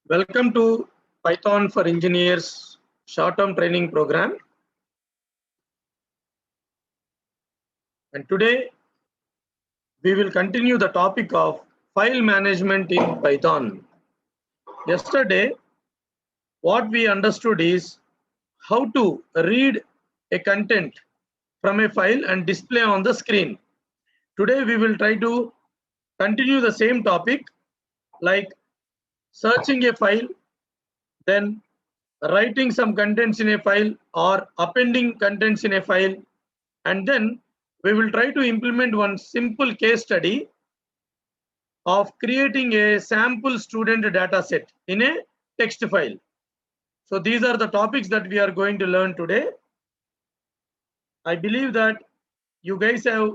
Welcome to Python for Engineers short-term training program. And today we will continue the topic of file management in Python. Yesterday, what we understood is how to read a content from a file and display on the screen. Today we will try to continue the same topic, like searching a file, then writing some contents in a file or appending contents in a file, and then we will try to implement one simple case study of creating a sample student data set in a text file. So these are the topics that we are going to learn today. I believe that you guys have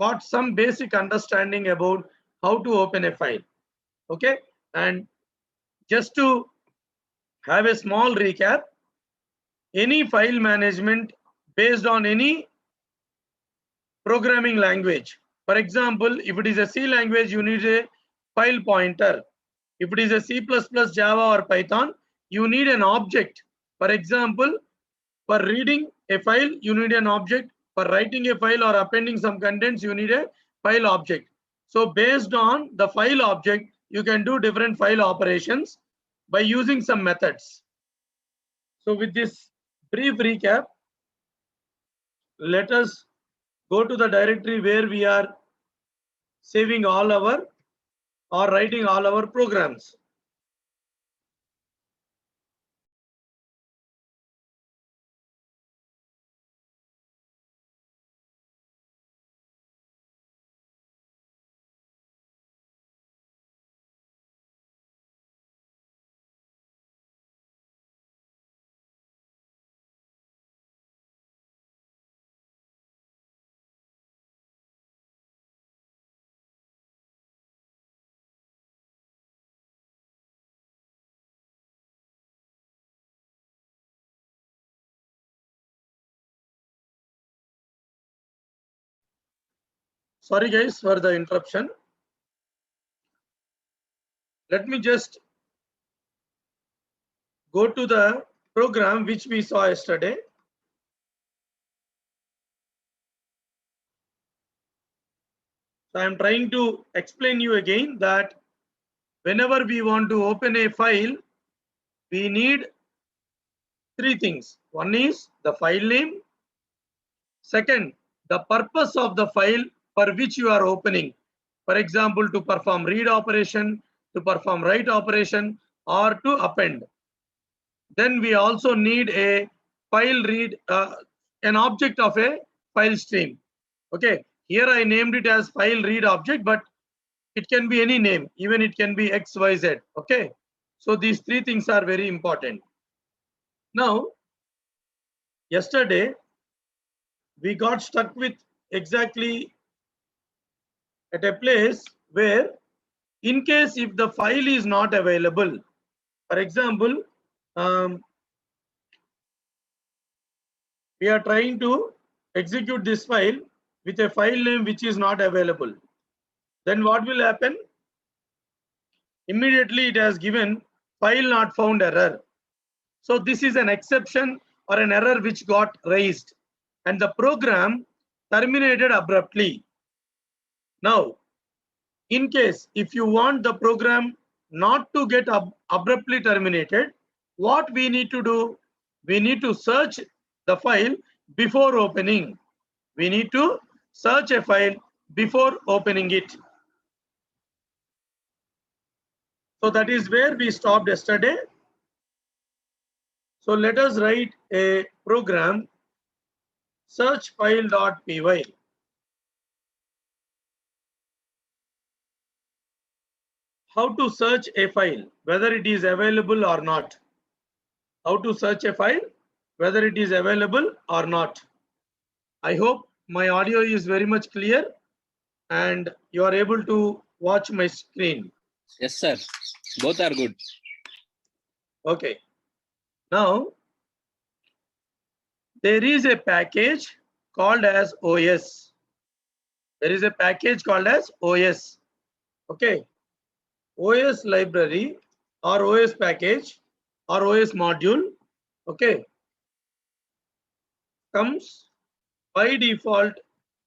got some basic understanding about how to open a file. Okay, and just to have a small recap, any file management based on any programming language. For example, if it is a C language, you need a file pointer. If it is a C++, Java or Python, you need an object. For example, for reading a file, you need an object. For writing a file or appending some contents, you need a file object. So based on the file object, you can do different file operations by using some methods. So with this brief recap, let us go to the directory where we are saving all our or writing all our programs. Sorry guys for the interruption. Let me just go to the program which we saw yesterday. So I am trying to explain you again that whenever we want to open a file, we need three things. One is the file name. Second, the purpose of the file for which you are opening. For example, to perform read operation, to perform write operation, or to append. Then we also need a file read, an object of a file stream. Okay, here I named it as file read object, but it can be any name, even it can be XYZ. Okay, so these three things are very important. Now, yesterday we got stuck with exactly at a place where, in case if the file is not available, for example, we are trying to execute this file with a file name which is not available. Then what will happen? Immediately it has given file not found error. So this is an exception or an error which got raised and the program terminated abruptly. Now, in case if you want the program not to get abruptly terminated, what we need to do? We need to search the file before opening. We need to search a file before opening it. So that is where we stopped yesterday. So let us write a program, search file.py. How to search a file, whether it is available or not. How to search a file, whether it is available or not. I hope my audio is very much clear and you are able to watch my screen. Yes, sir. Both are good. Okay. Now, there is a package called as OS. There is a package called as OS. Okay. OS library or OS package or OS module, okay, comes by default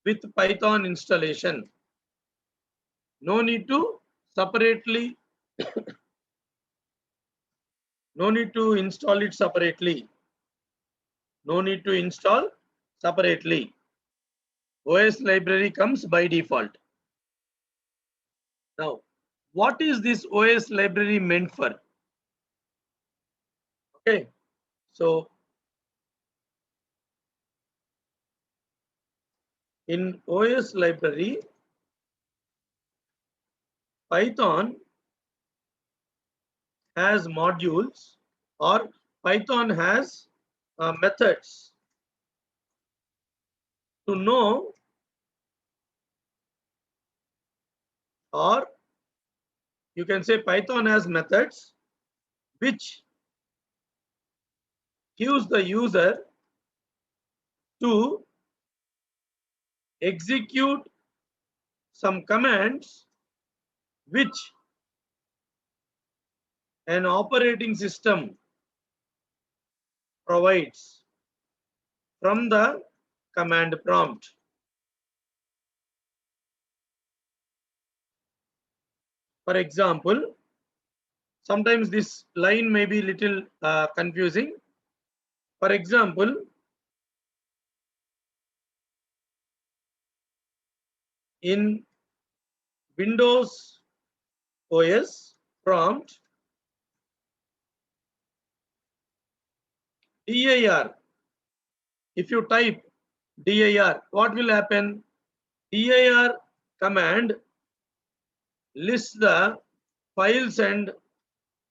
with Python installation. No need to separately, no need to install it separately. No need to install separately. OS library comes by default. Now, what is this OS library meant for? Okay, so in OS library, Python has modules or Python has methods to know, or you can say Python has methods which gives the user to execute some commands which an operating system provides from the command prompt. For example, sometimes this line may be little confusing. For example, in Windows OS prompt, dir, if you type dir, what will happen? Dir command lists the files and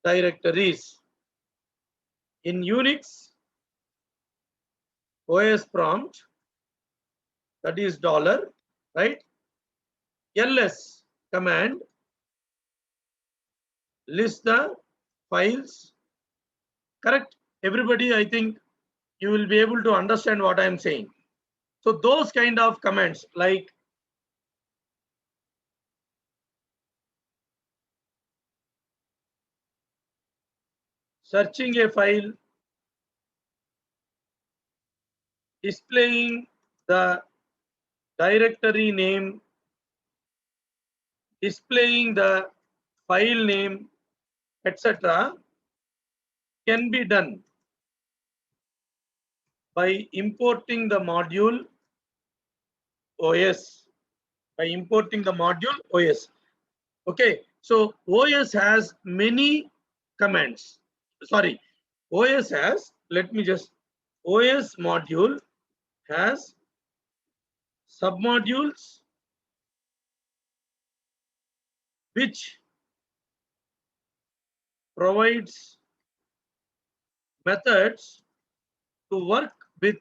directories. In Unix OS prompt, that is $, right? ls command lists the files. Correct? Everybody, I think you will be able to understand what I am saying. So those kind of commands like searching a file, displaying the directory name, displaying the file name, etc., can be done by importing the module OS. By importing the module OS. Okay, so OS has many commands. Sorry, OS has, let me just, OS module has submodules which provides methods to work with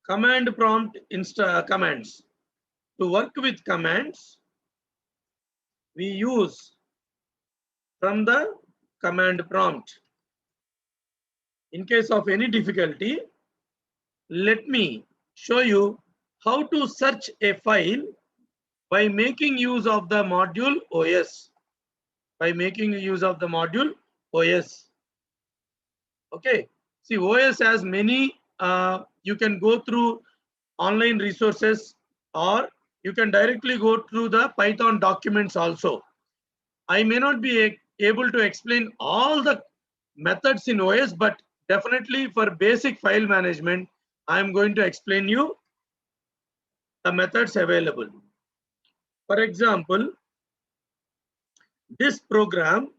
command prompt commands. To work with commands, we use from the command prompt. In case of any difficulty, let me show you how to search a file by making use of the module OS. By making use of the module OS. Okay. See, OS has many, you can go through online resources or you can directly go through the Python documents also. I may not be able to explain all the methods in OS, but definitely for basic file management, I am going to explain you the methods available. For example, this program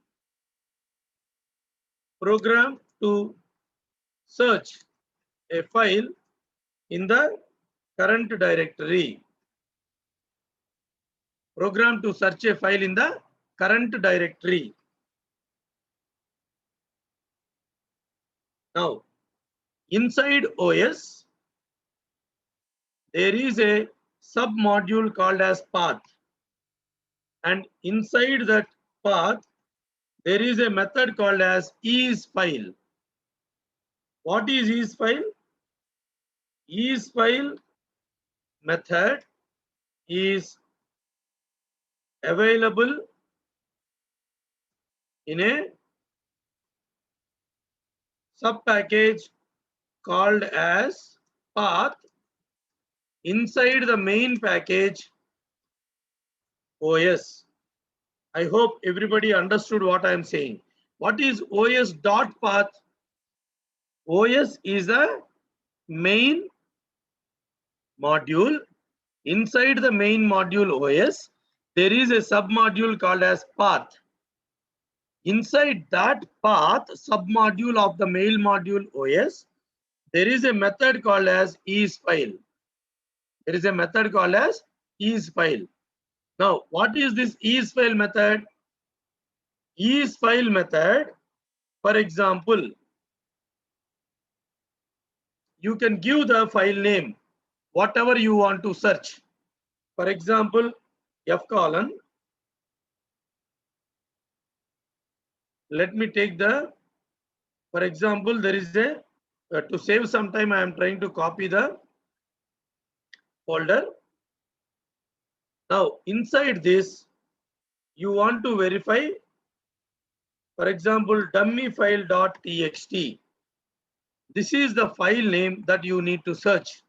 to search a file in the current directory. Program to search a file in the current directory. Now, inside OS, there is a submodule called as path. And inside that path, there is a method called as isFile. What is isFile? IsFile method is available in a sub-package called as path inside the main package OS. I hope everybody understood what I am saying. What is OS dot path? OS is a main module. Inside the main module OS, there is a submodule called as path. Inside that path submodule of the main module OS, there is a method called as isFile. There is a method called as isFile. Now, what is this isFile method? IsFile method, for example, you can give the file name, whatever you want to search. For example, f:. Let me take the, for example, there is a, to save some time, I am trying to copy the folder. Now, inside this, you want to verify, for example, dummyfile.txt. This is the file name that you need to search.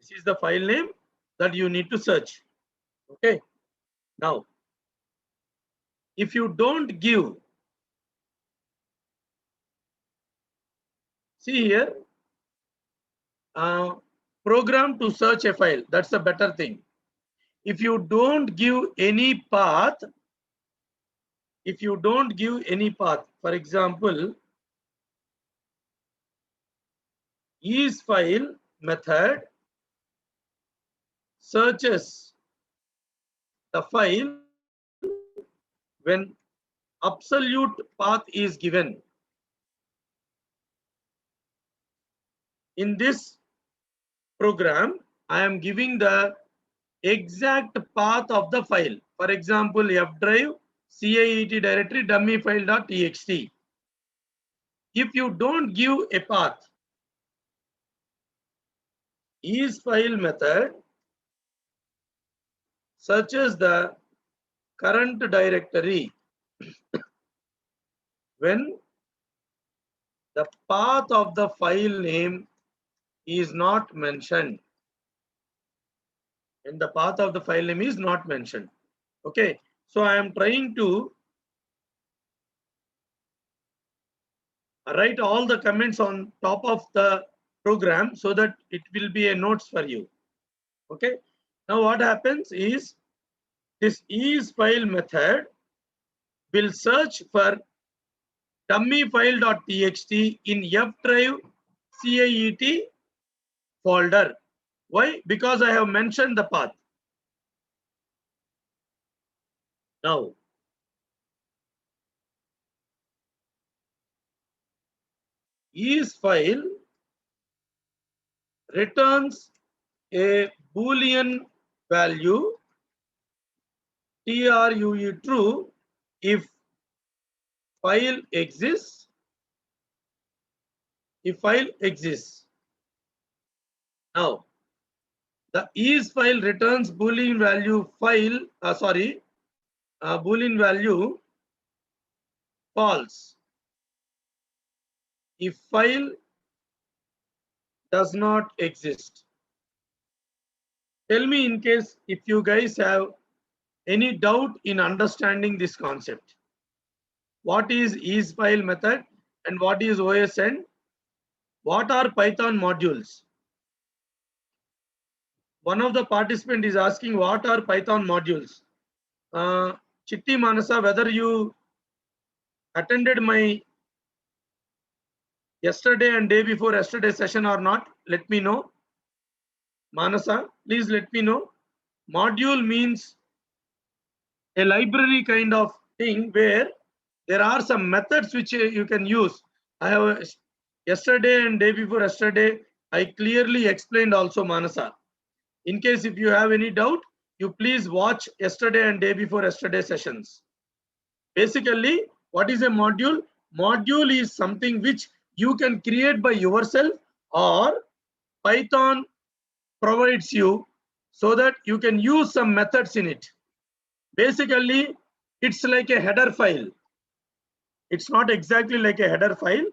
This is the file name that you need to search. Okay. Now, if you don't give, see here, program to search a file. That's a better thing. If you don't give any path, for example, isFile method searches the file when absolute path is given. In this program, I am giving the exact path of the file. For example, F drive, CIET directory, dummyfile.txt. If you don't give a path, isFile method searches the current directory when the path of the file name is not mentioned. And the path of the file name is not mentioned. Okay, so I am trying to write all the comments on top of the program so that it will be a notes for you. Okay, now what happens is this isFile method will search for dummyfile.txt in F drive CIET folder. Why? Because I have mentioned the path. Now, isFile returns a Boolean value true if file exists. If file exists. Now, the isFile returns Boolean value Boolean value false if file does not exist. Tell me in case if you guys have any doubt in understanding this concept. What is isFile method and what is OSN? What are Python modules? One of the participants is asking what are Python modules. Chitti Manasa, whether you attended my yesterday and day before yesterday session or not, let me know. Manasa, please let me know. Module means a library kind of thing where there are some methods which you can use. I have yesterday and day before yesterday, I clearly explained also, Manasa. In case if you have any doubt, you please watch yesterday and day before yesterday sessions. Basically, what is a module? Module is something which you can create by yourself or Python provides you so that you can use some methods in it. Basically, it's like a header file. It's not exactly like a header file.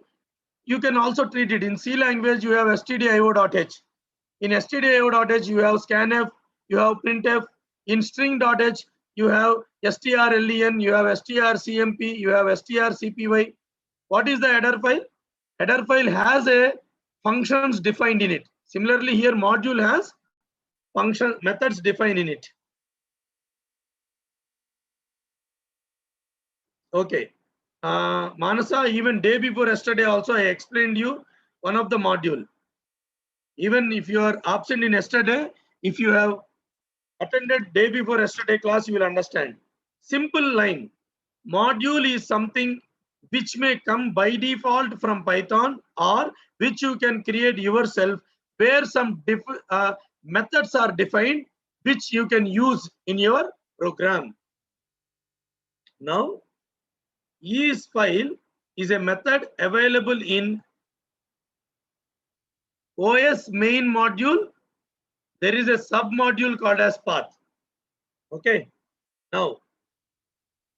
You can also treat it in C language. You have stdio.h. In stdio.h, you have scanf, you have printf. In string.h, you have strlen, you have strcmp, you have strcpy. What is the header file? Header file has a functions defined in it. Similarly, here module has function methods defined in it. Okay. Manasa, even day before yesterday also I explained you one of the module. Even if you are absent in yesterday, if you have attended day before yesterday class, you will understand. Simple line. Module is something which may come by default from Python or which you can create yourself, where some methods are defined which you can use in your program. Now, isFile is a method available in OS main module. There is a sub module called as path. Okay. Now,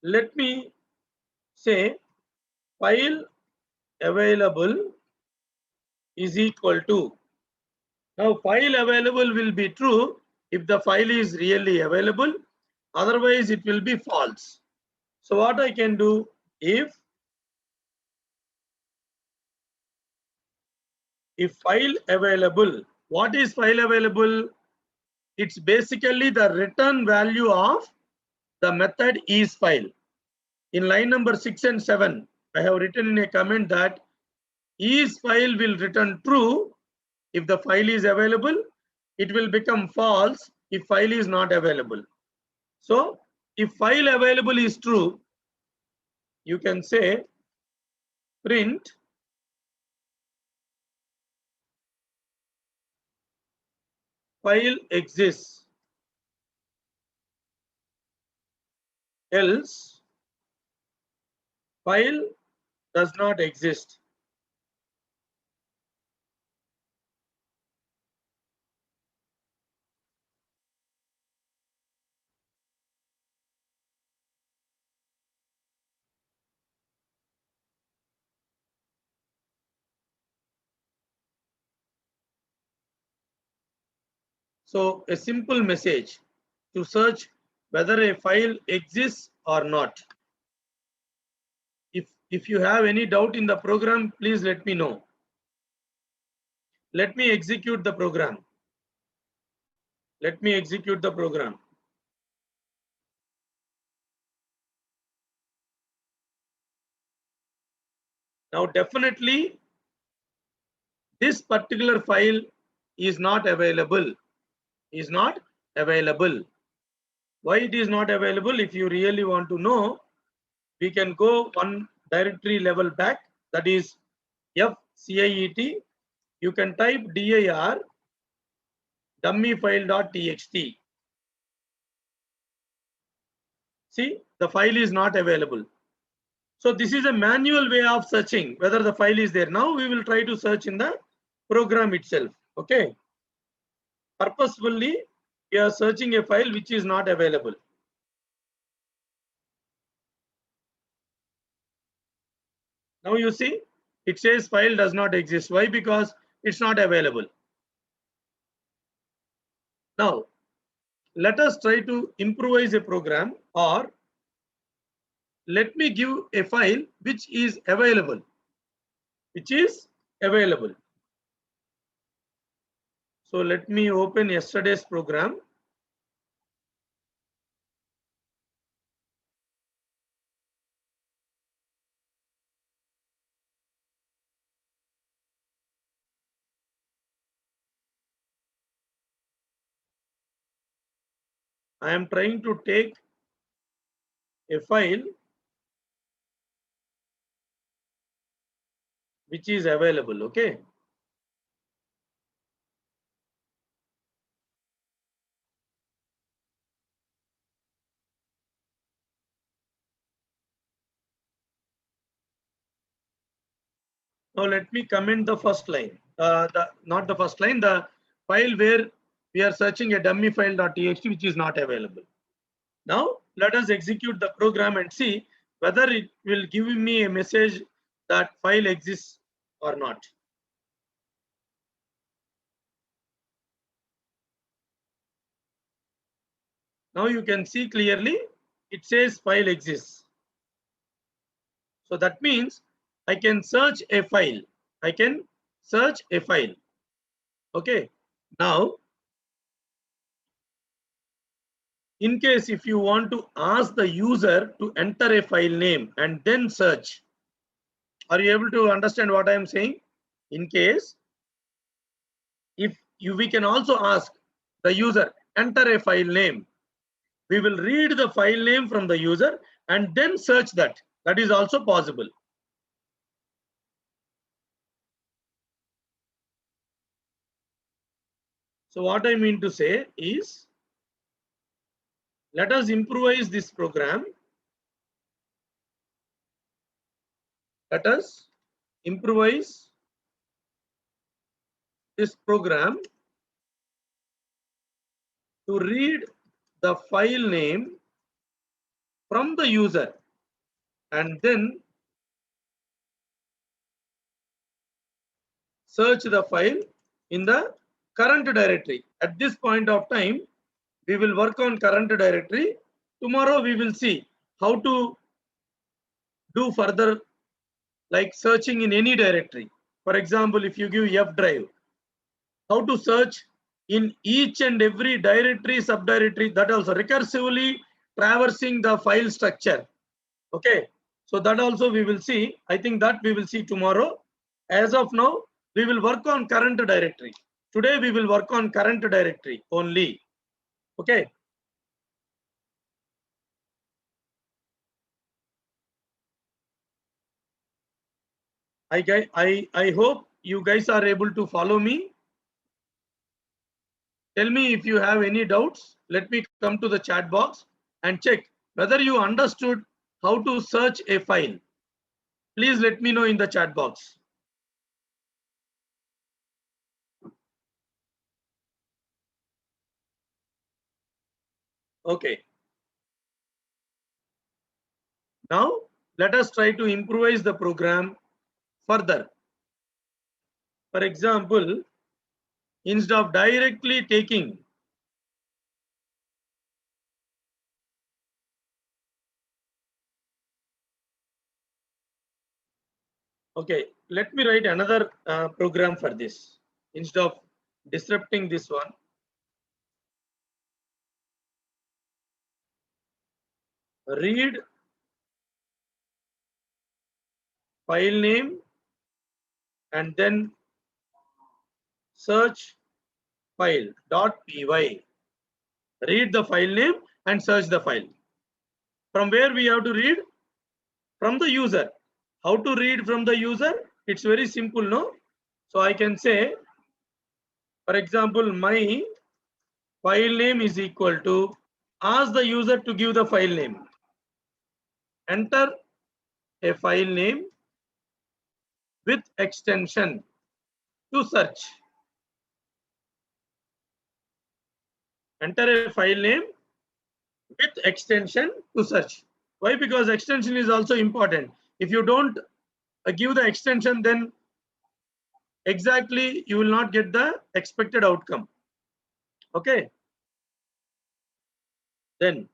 let me say file available is equal to. Now, file available will be true if the file is really available. Otherwise, it will be false. So, what I can do, if file available, what is file available? It's basically the return value of the method isFile. In line number 6 and 7, I have written in a comment that isFile will return true if the file is available. It will become false if file is not available. So if file available is true, you can say print file exists, else file does not exist. So a simple message to search whether a file exists or not. If you have any doubt in the program, please let me know. Let me execute the program. Let me execute the program. Now definitely this particular file is not available. Why it is not available? If you really want to know, we can go one directory level back, that is fciet. You can type dir dummyfile.txt. See, the file is not available. So this is a manual way of searching whether the file is there. Now we will try to search in the program itself. Okay. Purposefully, we are searching a file which is not available. Now you see, it says file does not exist. Why? Because it's not available. Now, let us try to improvise a program, or let me give a file which is available. So let me open yesterday's program. I am trying to take a file which is available. Okay. Now let me comment the first line. Not the first line, the file where we are searching a dummy file.txt which is not available. Now let us execute the program and see whether it will give me a message that file exists or not. Now you can see clearly it says file exists. So that means I can search a file. I can search a file. Okay. Now, in case if you want to ask the user to enter a file name and then search, are you able to understand what I am saying? In case if we can also ask the user enter a file name, we will read the file name from the user and then search that. That is also possible. So what I mean to say is, let us improvise this program. Let us improvise this program to read the file name from the user and then search the file in the current directory. At this point of time, we will work on current directory. Tomorrow we will see how to do further, like searching in any directory. For example, if you give F drive, how to search in each and every directory, subdirectory, that also recursively traversing the file structure. Okay, so that also we will see. I think that we will see tomorrow. As of now, we will work on current directory. Today we will work on current directory only. Okay. I hope you guys are able to follow me. Tell me if you have any doubts. Let me come to the chat box and check whether you understood how to search a file. Please let me know in the chat box. Okay. Now let us try to improvise the program further. For example, instead of directly taking okay, let me write another program for this instead of disrupting this one. Read file name and then search file .py. Read the file name and search the file. From where we have to read? From the user. How to read from the user? It's very simple, no? So I can say, for example, my file name is equal to, ask the user to give the file name. Enter a file name with extension to search. Enter a file name with extension to search. Why? Because extension is also important. If you don't give the extension, then exactly you will not get the expected outcome. Okay. Then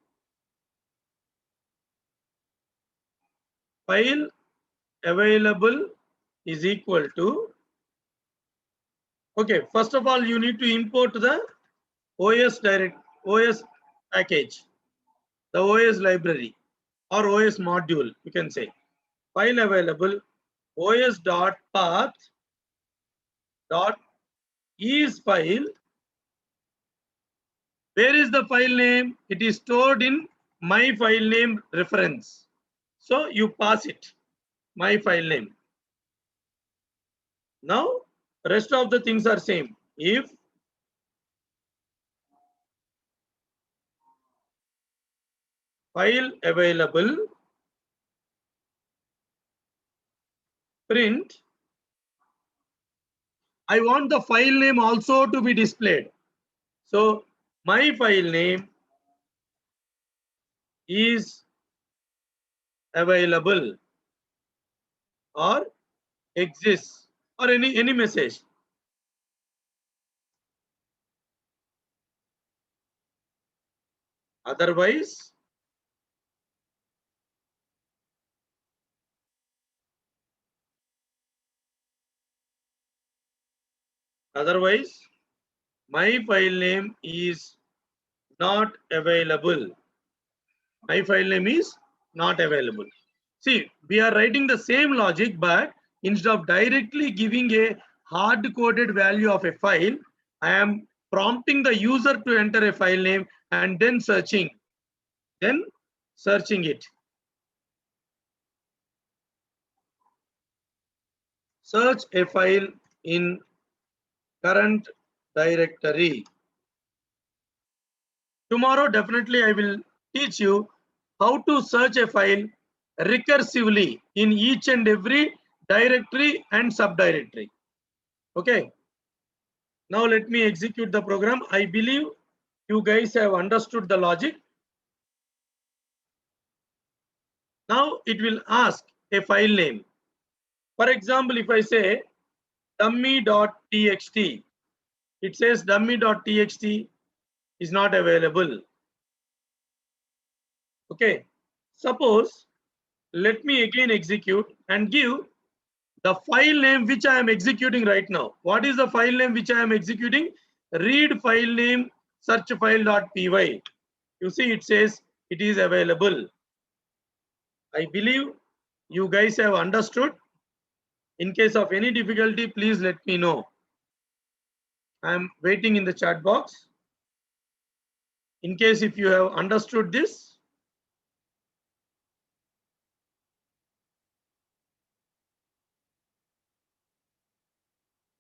file available is equal to, okay, first of all you need to import the OS package, the OS library or OS module, you can say. File available os.path is file. Where is the file name? It is stored in my file name reference. So you pass it, my file name. Now rest of the things are same. If file available, print, I want the file name also to be displayed. So my file name is available or exists or any message. Otherwise, my file name is not available. My file name is not available. See, we are writing the same logic, but instead of directly giving a hard-coded value of a file, I am prompting the user to enter a file name and then searching it. Search a file in current directory. Tomorrow, definitely, I will teach you how to search a file recursively in each and every directory and subdirectory. Okay. Now let me execute the program. I believe you guys have understood the logic. Now it will ask a file name. For example, if I say dummy.txt, it says dummy.txt is not available. Okay. Suppose, let me again execute and give the file name which I am executing right now. What is the file name which I am executing? Read file name search file.py. You see, it says it is available. I believe you guys have understood. In case of any difficulty, please let me know. I am waiting in the chat box. In case if you have understood this.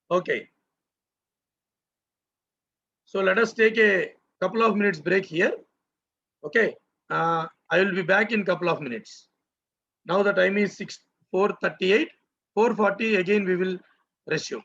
Okay. So let us take a couple of minutes break here. Okay. I will be back in couple of minutes. Now the time is 4:38. 4:40 again we will resume.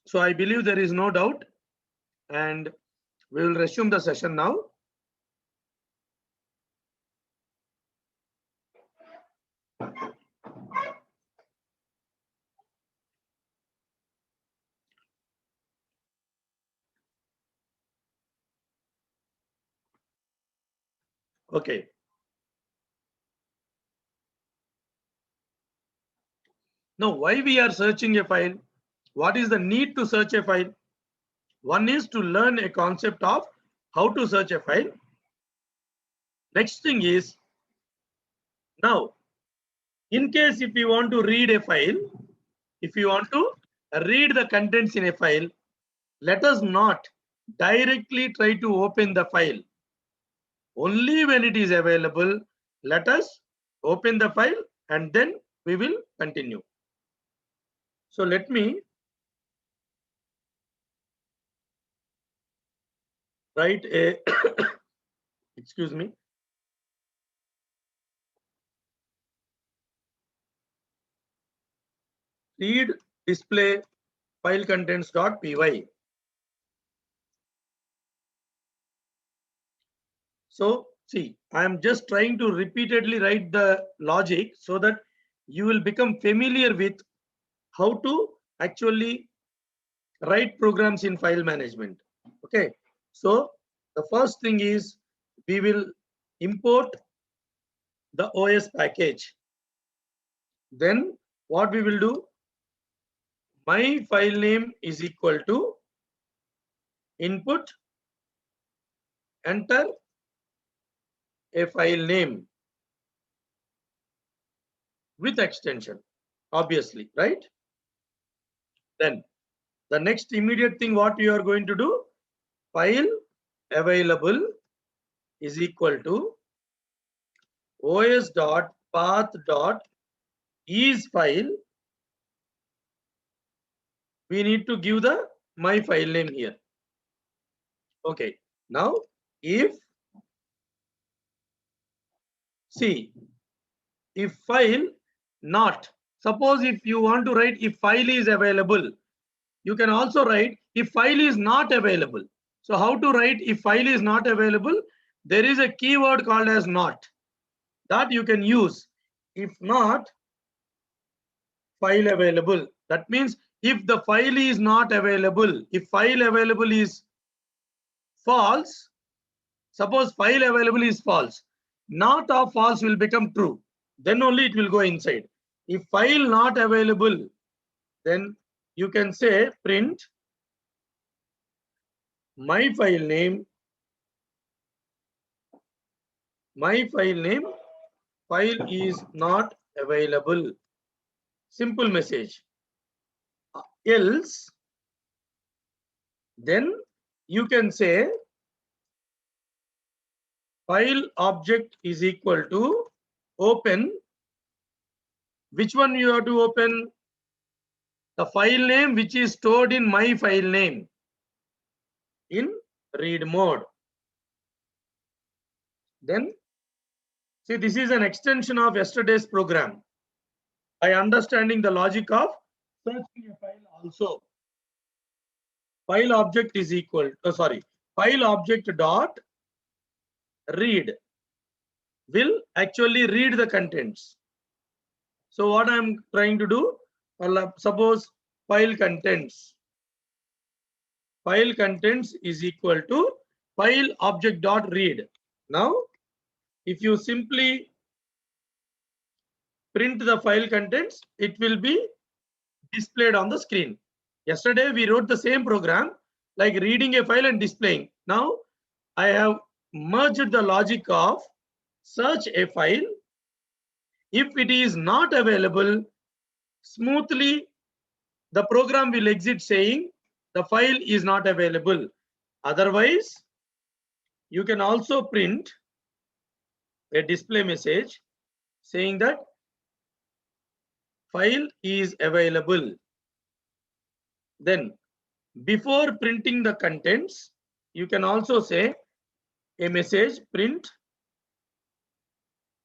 So I believe there is no doubt, and we will resume the session now. Okay. Now, why we are searching a file? What is the need to search a file? One is to learn a concept of how to search a file. Next thing is, now, in case if you want to read a file, if you want to read the contents in a file, let us not directly try to open the file. Only when it is available, let us open the file and then we will continue. So let me write a, excuse me, read display file contents.py. So see, I am just trying to repeatedly write the logic so that you will become familiar with how to actually write programs in file management. Okay. So the first thing is we will import the OS package. Then what we will do, my file name is equal to input, enter a file name with extension, obviously, right? Then the next immediate thing what you are going to do, file available is equal to os.path.is file. We need to give the my file name here. Okay. Now, if see, if file not, suppose if you want to write if file is available, you can also write if file is not available. So how to write if file is not available? There is a keyword called as not that you can use. If not file available, that means if the file is not available, if file available is false, suppose file available is false, not or false will become true, then only it will go inside. If file not available, then you can say print my file name, file is not available, simple message. Else then you can say file object is equal to open. Which one you have to open? The file name which is stored in my file name in read mode. Then see, this is an extension of yesterday's program by understanding the logic of searching a file also. File object is equal to, file object dot read will actually read the contents. So what I'm trying to do, suppose file contents is equal to file object dot read. Now if you simply print the file contents, it will be displayed on the screen. Yesterday we wrote the same program like reading a file and displaying. Now I have merged the logic of search a file. If it is not available, smoothly the program will exit saying the file is not available. Otherwise, you can also print a display message saying that file is available. Then before printing the contents, you can also say a message print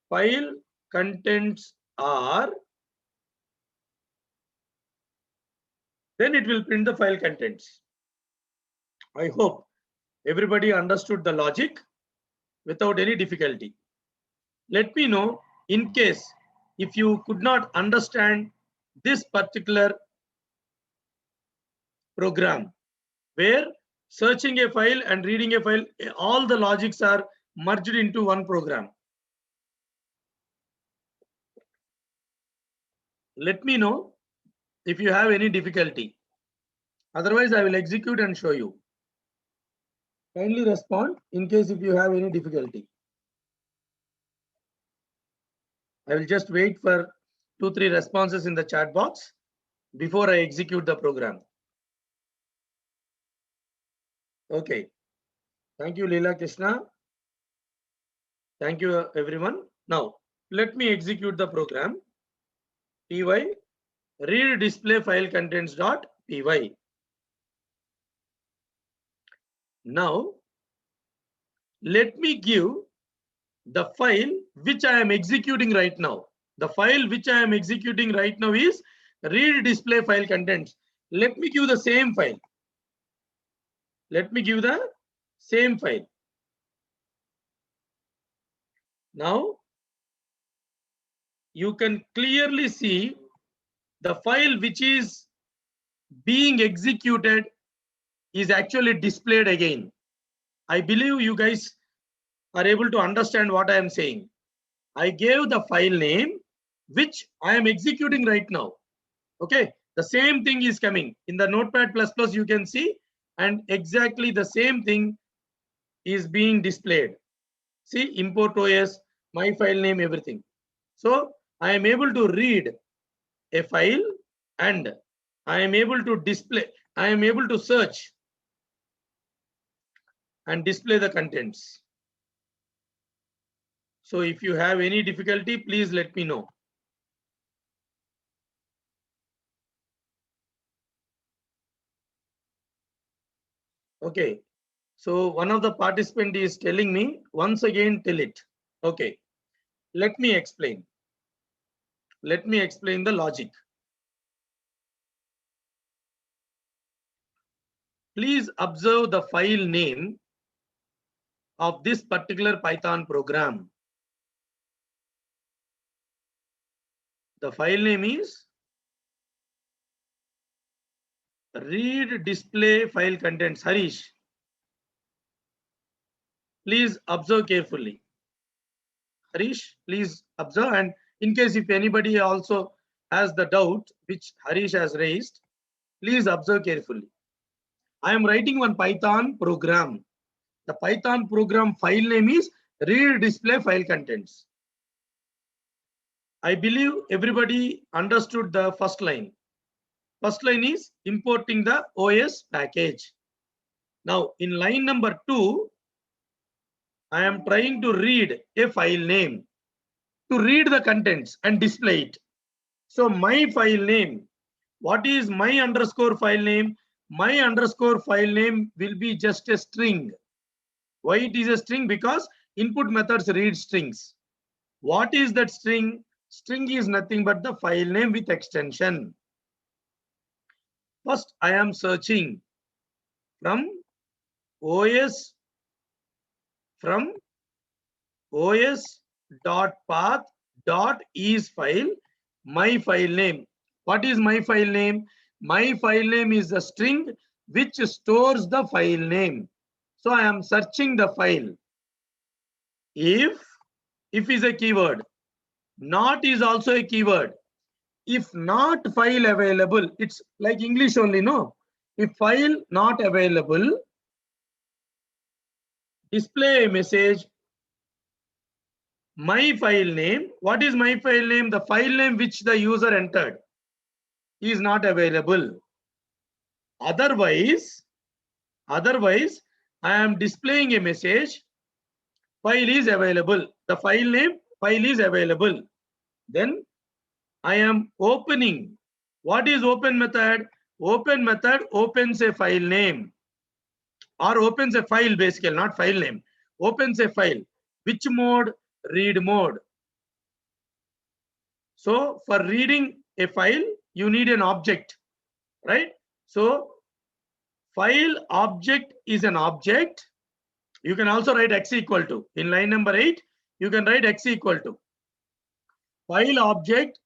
file contents are, then it will print the file contents. I hope everybody understood the logic without any difficulty. Let me know in case if you could not understand this particular program where searching a file and reading a file, all the logics are merged into one program. Let me know if you have any difficulty. Otherwise, I will execute and show you. Kindly respond in case if you have any difficulty. I will just wait for 2-3 responses in the chat box before I execute the program. Okay. Thank you, Leela Krishna. Thank you, everyone. Now, let me execute the program. Py read display file contents dot py. Now, let me give the file which I am executing right now. The file which I am executing right now is read display file contents. Let me give the same file. Let me give the same file. Now, you can clearly see the file which is being executed is actually displayed again. I believe you guys are able to understand what I am saying. I gave the file name which I am executing right now. Okay, the same thing is coming in the Notepad++. You can see, and exactly the same thing is being displayed. See, import OS, my file name, everything. So I am able to read a file and I am able to display, I am able to search and display the contents. So if you have any difficulty, please let me know. Okay, so one of the participant is telling me, once again tell it. Okay, let me explain. Let me explain the logic. Please observe the file name of this particular Python program. The file name is read display file contents. Harish, please observe carefully. Harish, please observe, and in case if anybody also has the doubt which Harish has raised, please observe carefully. I am writing one Python program. The Python program file name is read display file contents. I believe everybody understood the first line. First line is importing the OS package. Now in line number 2, I am trying to read a file name to read the contents and display it. So my file name, what is my underscore file name? My underscore file name will be just a string. Why it is a string? Because input methods read strings. What is that string? String is nothing but the file name with extension. First, I am searching from os.path.is file, my file name. What is my file name? My file name is a string which stores the file name. So I am searching the file. If is a keyword, not is also a keyword. If not file available, it's like English only, no? If file not available, display a message. My file name, what is my file name? The file name which the user entered is not available. Otherwise, I am displaying a message, file is available. The file name, file is available. Then I am opening. What is open method? Open method opens a file name or opens a file, basically, not file name. Opens a file. Which mode? Read mode. So for reading a file, you need an object, right? So file object is an object. You can also write x equal to. In line number 8, you can write x equal to. File object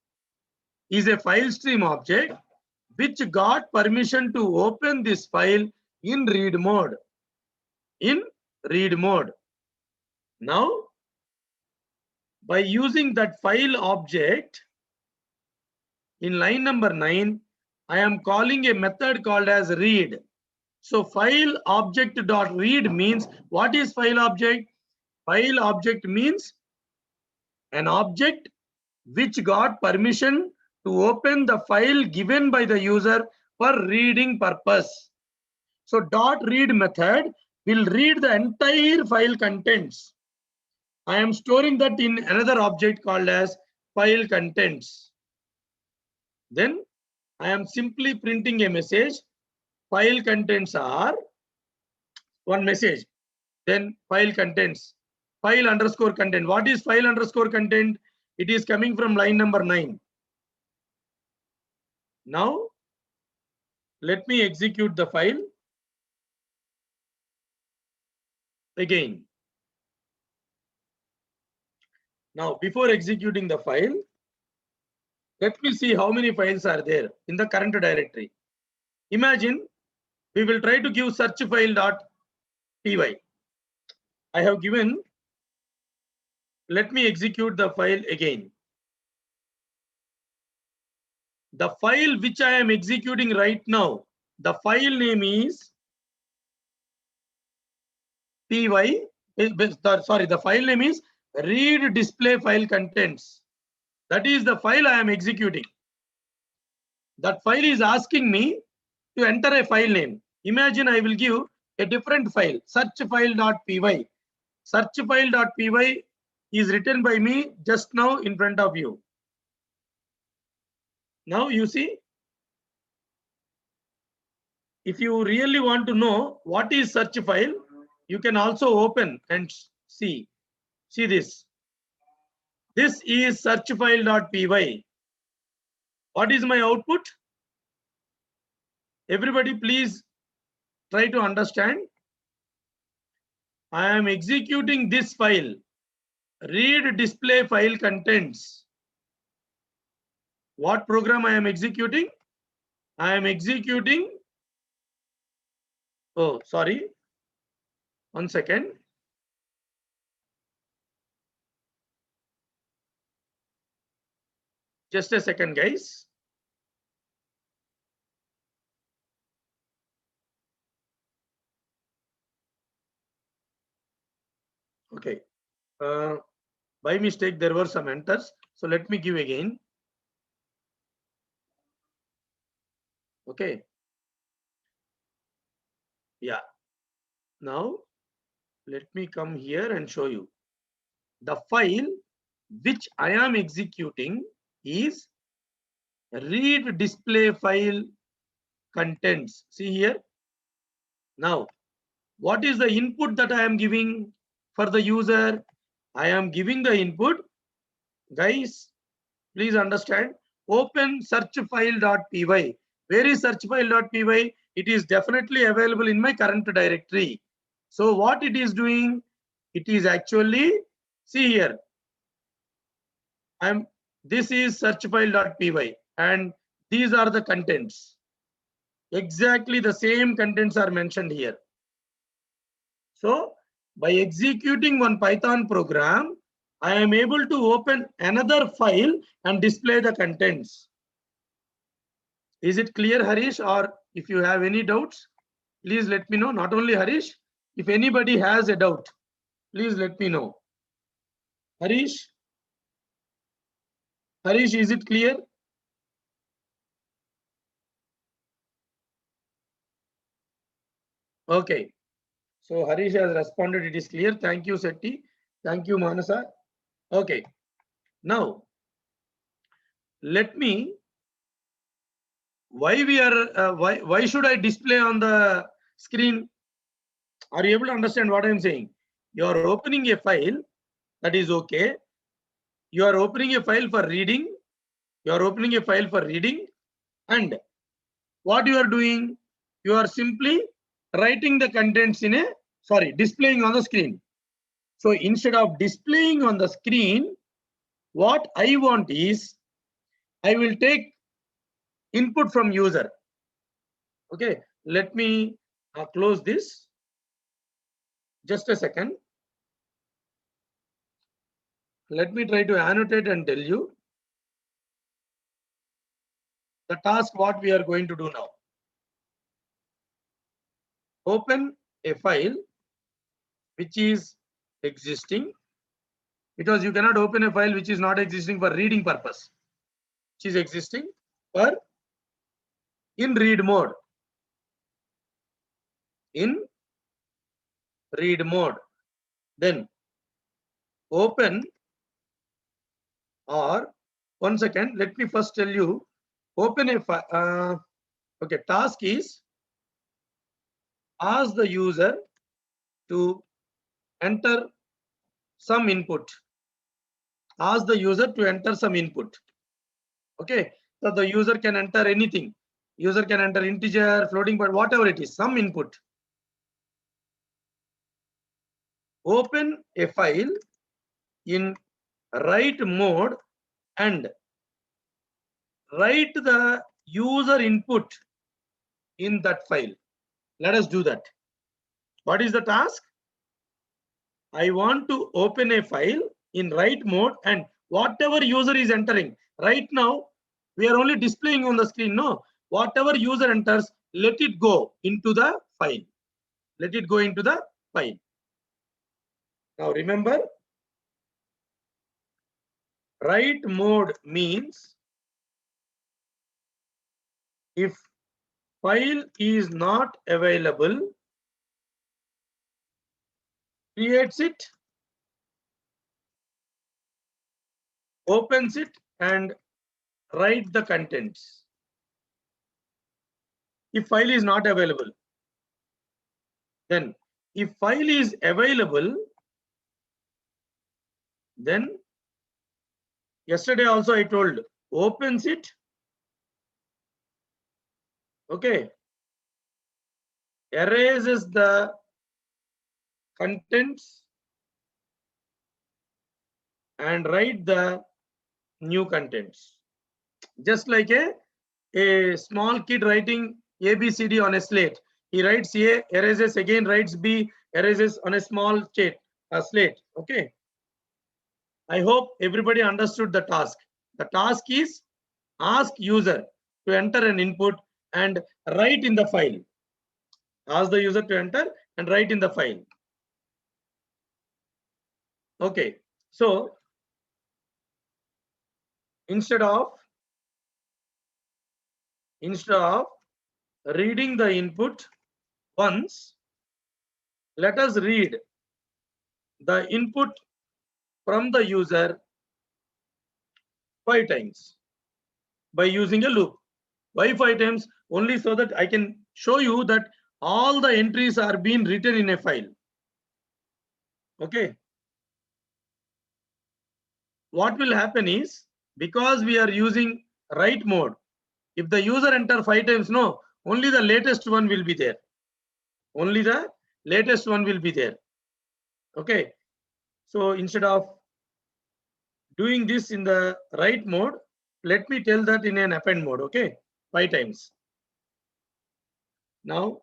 is a file stream object which got permission to open this file in read mode. In read mode. Now, by using that file object in line number 9, I am calling a method called as read. So file object dot read means, what is file object? File object means an object which got permission to open the file given by the user for reading purpose. So dot read method will read the entire file contents. I am storing that in another object called as file contents. Then I am simply printing a message. File contents are one message. Then file contents, file underscore content. What is file underscore content? It is coming from line number 9. Now, let me execute the file again. Now, before executing the file, let me see how many files are there in the current directory. Imagine we will try to give search file.py. I have given, let me execute the file again. The file which I am executing right now, the file name is py, sorry, the file name is read display file contents. That is the file I am executing. That file is asking me to enter a file name. Imagine I will give a different file, search file.py. Search file.py is written by me just now in front of you. Now you see, if you really want to know what is search file, you can also open and see. See this. This is search file.py. What is my output? Everybody please try to understand. I am executing this file, read display file contents. What program I am executing? I am executing, oh sorry, 1 second. Just a second, guys. Okay. By mistake, there were some enters. So let me give again. Okay. Yeah. Now, let me come here and show you. The file which I am executing is read display file contents. See here. Now, what is the input that I am giving for the user? I am giving the input. Guys, please understand. Open search file.py. Where is search file.py? It is definitely available in my current directory. So what it is doing? It is actually, see here. This is search file.py and these are the contents. Exactly the same contents are mentioned here. So by executing one Python program, I am able to open another file and display the contents. Is it clear, Harish? Or if you have any doubts, please let me know. Not only Harish, if anybody has a doubt, please let me know. Harish? Harish, is it clear? Okay. So Harish has responded, it is clear. Thank you, Setti. Thank you, Manasa. Okay. Now, let me, why should I display on the screen? Are you able to understand what I'm saying? You are opening a file, that is okay. You are opening a file for reading. You are opening a file for reading. And what you are doing? You are simply writing the contents in a, displaying on the screen. So instead of displaying on the screen, what I want is, I will take input from user. Okay, let me close this. Just a second. Let me try to annotate and tell you the task what we are going to do now. Open a file which is existing, because you cannot open a file which is not existing for reading purpose, which is existing for in read mode. In read mode. Then open, or 1 second, let me first tell you, open a file. Okay, task is ask the user to enter some input. Ask the user to enter some input. Okay, so the user can enter anything. User can enter integer, floating point, whatever it is, some input. Open a file in write mode and write the user input in that file. Let us do that. What is the task? I want to open a file in write mode and whatever user is entering. Right now, we are only displaying on the screen. No, whatever user enters, let it go into the file. Let it go into the file. Now remember, write mode means if file is not available, creates it, opens it and write the contents. If file is not available, then if file is available, then yesterday also I told, opens it, okay, erases the contents and write the new contents. Just like a small kid writing ABCD on a slate. He writes A, erases, again writes B, erases on a small slate. Okay. I hope everybody understood the task. The task is ask user to enter an input and write in the file. Ask the user to enter and write in the file. Okay. So instead of reading the input once, let us read the input from the user 5 times by using a loop. Why 5 times? Only so that I can show you that all the entries are being written in a file. Okay. What will happen is, because we are using write mode, if the user enter 5 times, no, only the latest one will be there. Only the latest one will be there. Okay. So instead of doing this in the write mode, let me tell that in an append mode. Okay. 5 times. Now,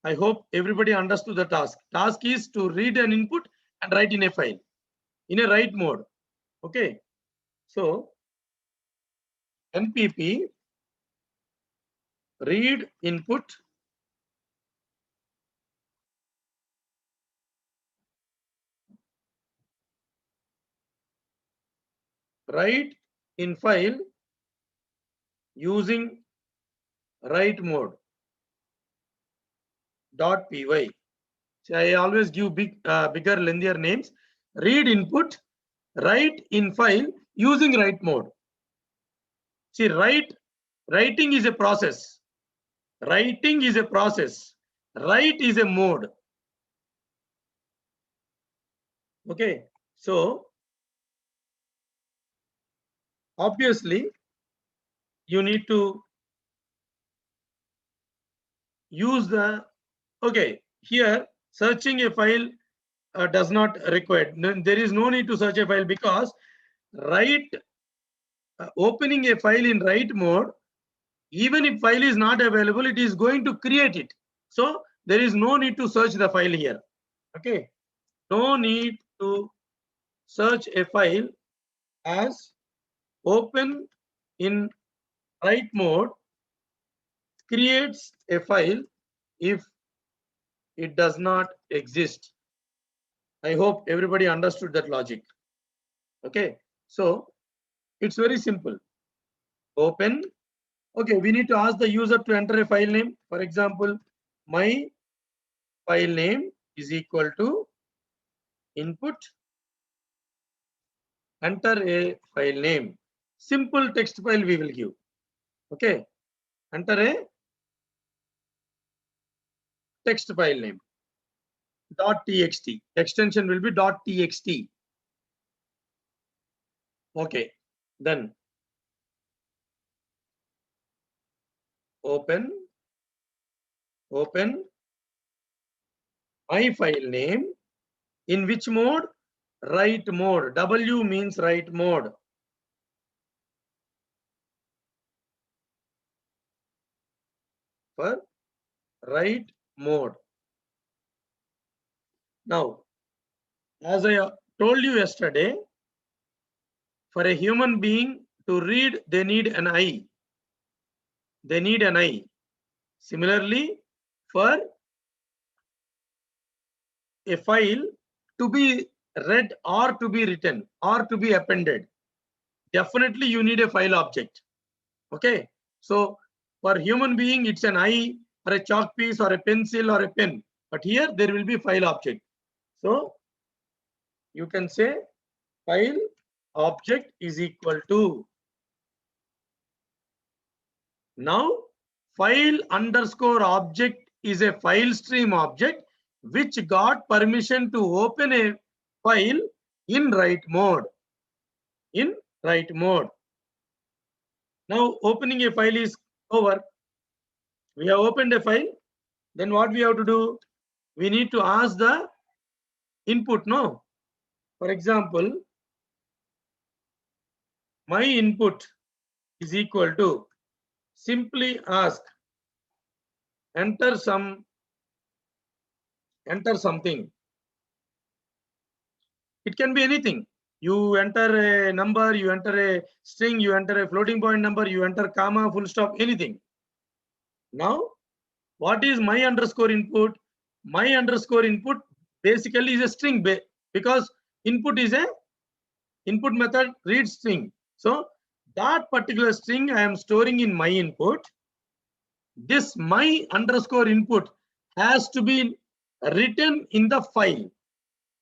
I hope everybody understood the task. Task is to read an input and write in a file, in a write mode. Okay. So, NPP read input write in file using write mode .py. See, I always give bigger, lengthier names. Read input, write in file using write mode. See, writing is a process. Writing is a process. Write is a mode. Okay, so obviously you need to use the, okay, here searching a file does not require. There is no need to search a file, because opening a file in write mode, even if file is not available, it is going to create it. So there is no need to search the file here. Okay, no need to search a file, as open in write mode creates a file if it does not exist. I hope everybody understood that logic. Okay, so it's very simple. Open. Okay, we need to ask the user to enter a file name. For example, my file name is equal to input. Enter a file name. Simple text file we will give. Okay, enter a text file name. .txt. Extension will be .txt. Okay, then open my file name. In which mode? Write mode. W means write mode. For write mode. Now, as I told you yesterday, for a human being to read, they need an eye. They need an eye. Similarly, for a file to be read or to be written or to be appended, definitely you need a file object. Okay, so for human being it's an eye or a chalk piece or a pencil or a pen, but here there will be file object. So you can say file object is equal to, now file underscore object is a file stream object which got permission to open a file in write mode. In write mode. Now opening a file is over. We have opened a file. Then what we have to do? We need to ask the input, no? For example, my input is equal to, simply ask, enter something. It can be anything. You enter a number, you enter a string, you enter a floating point number, you enter comma, full stop, anything. Now, what is my underscore input? My underscore input basically is a string, because input is a input method reads string. So that particular string I am storing in my input. This my underscore input has to be written in the file.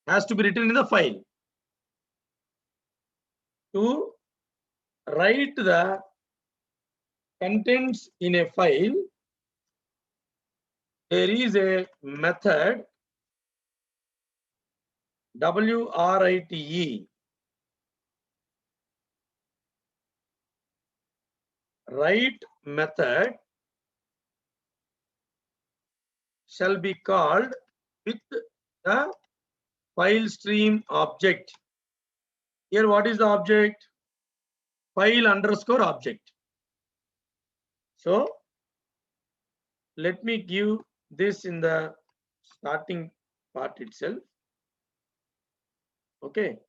Has to be written in the file. To write the contents in a file, there is a method WRITE. Write method shall be called with the file stream object. Here what is the object? File underscore object. So let me give this in the starting part itself. Okay.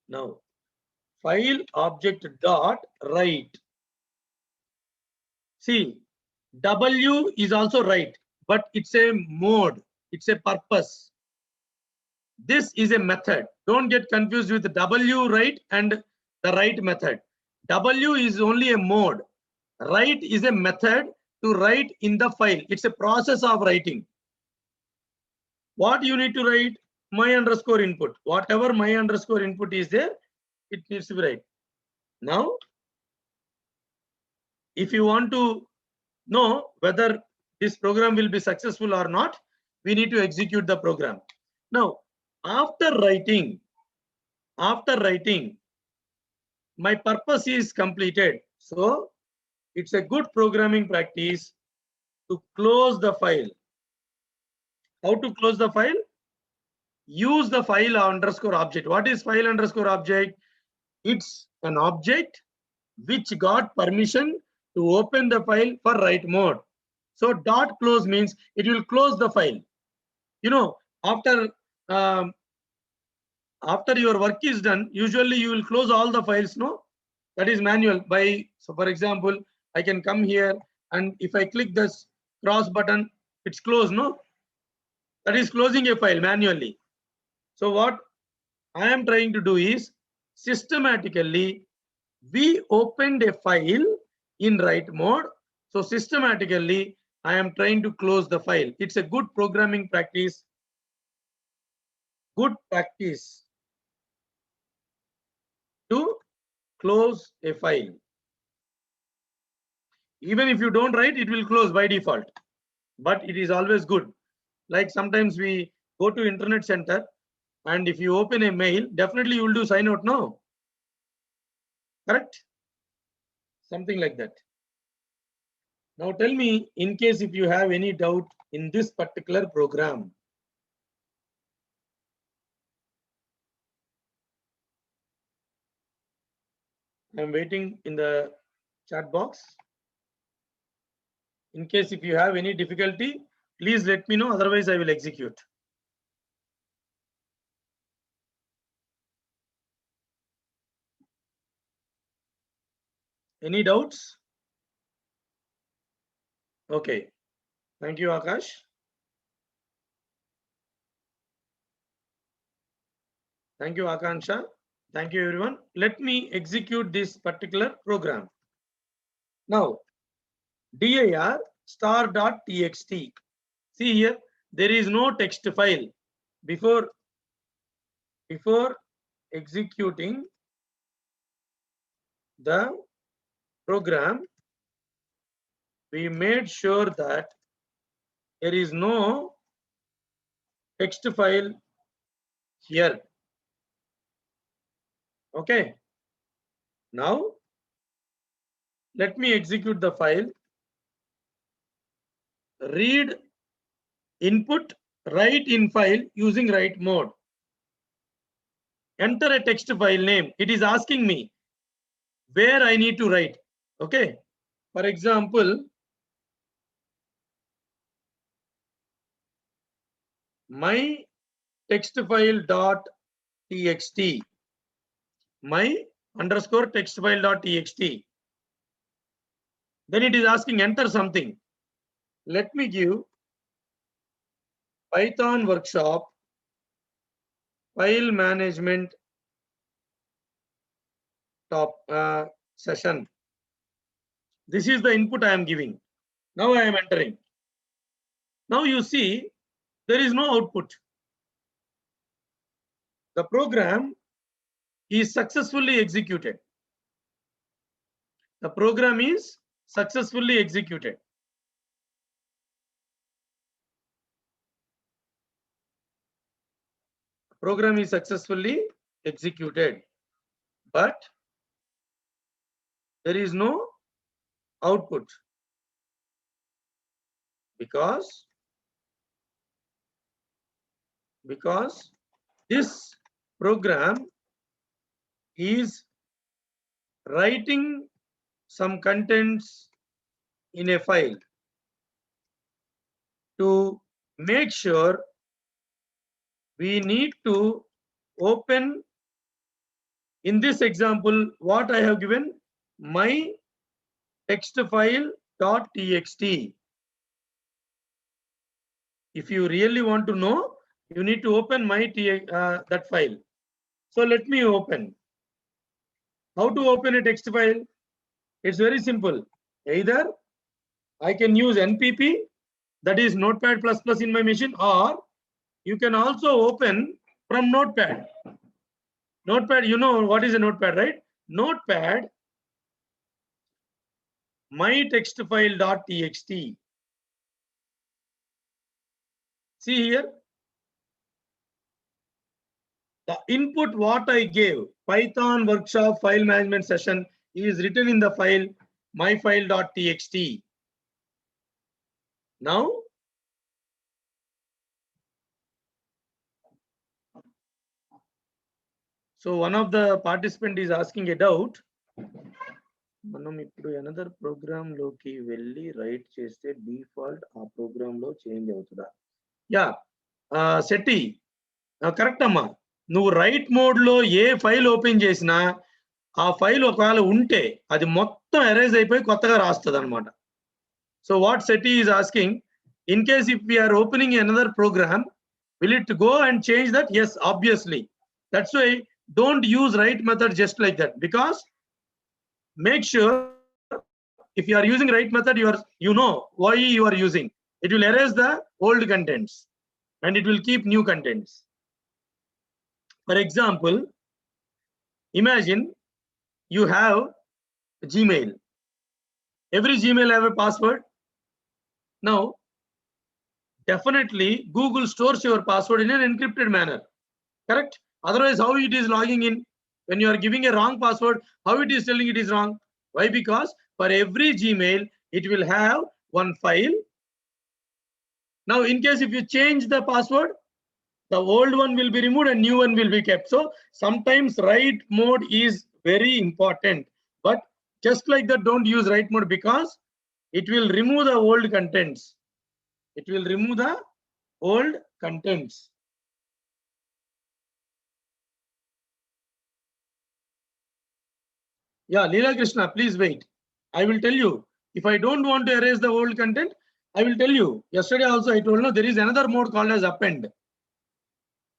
Now file object dot write. See, W is also write, but it's a mode, it's a purpose. This is a method. Don't get confused with W write and the write method. W is only a mode. Write is a method to write in the file. It's a process of writing. What you need to write? My underscore input. Whatever my underscore input is there, it needs to be write. Now, if you want to know whether this program will be successful or not, we need to execute the program. Now, after writing, my purpose is completed. So it's a good programming practice to close the file. How to close the file? Use the file underscore object. What is file underscore object? It's an object which got permission to open the file for write mode. So dot close means it will close the file. You know, um, after your work is done, usually you will close all the files, no? That is manual by, so for example, I can come here and if I click this cross button, it's closed, no? That is closing a file manually. So what I am trying to do is systematically, we opened a file in write mode. So systematically, I am trying to close the file. It's a good programming practice. Good practice to close a file. Even if you don't write, it will close by default. But it is always good. Like sometimes we go to internet center and if you open a mail, definitely you will do sign out now. Correct? Something like that. Now tell me, in case if you have any doubt in this particular program. I'm waiting in the chat box. In case if you have any difficulty, please let me know, otherwise I will execute. Any doubts? Okay. Thank you, Akash. Thank you, Akansha. Thank you, everyone. Let me execute this particular program. Now, dir star.txt. See here, there is no text file. Before executing the program, we made sure that there is no text file here. Okay. Now, let me execute the file. Read input, write in file using write mode. Enter a text file name. It is asking me where I need to write. Okay. For example, my text file dot txt. My underscore text file dot txt. Then it is asking enter something. Let me give Python workshop file management top session. This is the input I am giving. Now I am entering. Now you see there is no output. The program is successfully executed. The program is successfully executed. Program is successfully executed, but there is no output because this program is writing some contents in a file to make sure we need to open, in this example, what I have given, my text file dot txt. If you really want to know, you need to open my that file. So let me open. How to open a text file? It's very simple. Either I can use NPP, that is Notepad++ in my machine, or you can also open from Notepad. Notepad, you know what is a Notepad, right? Notepad, my text file dot txt. See here, the input what I gave, Python workshop file management session, is written in the file myfile.txt. Now, so one of the participant is asking a doubt. మనం ఇప్పుడు another programme లోకి వెళ్ళి right చేస్తే default ఆ programme లో change అవుతుందా? Yeah, Shetty correct అమ్మా. నువ్వు రైట్ మోడ్ లో ఏ ఫైల్ ఓపెన్ చేసినా ఆ ఫైల్ ఒకవేళ ఉంటే అది మొత్తం ఎరేజ్ అయిపోయి కొత్తగా రాస్తుంది అనమాట. So what Shetty is asking, in case if we are opening another program, will it go and change that? Yes, obviously. That's why don't use write method just like that, because make sure if you are using write method, you know why you are using. It will erase the old contents and it will keep new contents. For example, imagine you have Gmail. Every Gmail have a password. Now definitely Google stores your password in an encrypted manner, correct? Otherwise, how it is logging in? When you are giving a wrong password, how it is telling it is wrong? Why? Because for every Gmail, it will have one file. Now, in case if you change the password, the old one will be removed and new one will be kept. So sometimes write mode is very important, but just like that, don't use write mode because it will remove the old contents. It will remove the old contents. Yeah, Leela Krishna, please wait. I will tell you. If I don't want to erase the old content, I will tell you. Yesterday also I told you there is another mode called as append.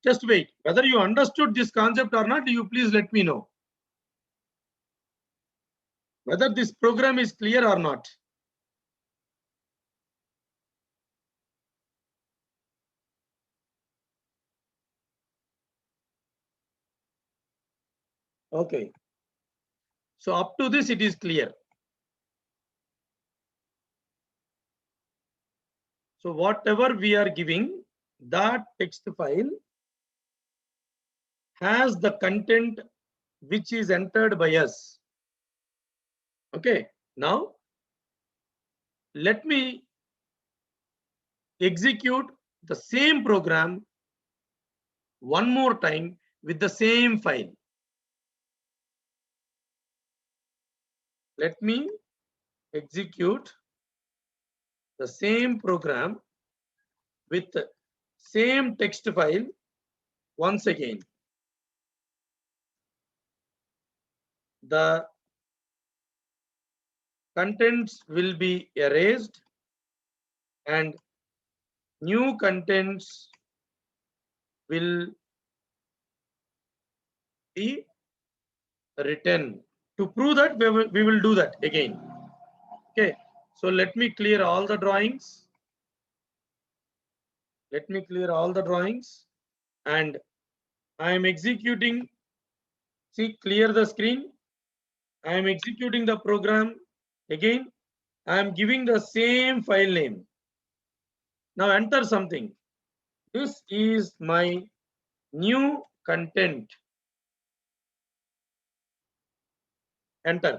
Just wait. Whether you understood this concept or not, you please let me know. Whether this program is clear or not. Okay. So up to this, it is clear. So whatever we are giving, that text file has the content which is entered by us. Okay. Now, let me execute the same program one more time with the same file. Let me execute the same program with the same text file once again. The contents will be erased and new contents will be written. To prove that, we will do that again. Okay, so let me clear all the drawings. Let me clear all the drawings and I am executing. See, clear the screen. I am executing the program again. I am giving the same file name. Now enter something. This is my new content. Enter.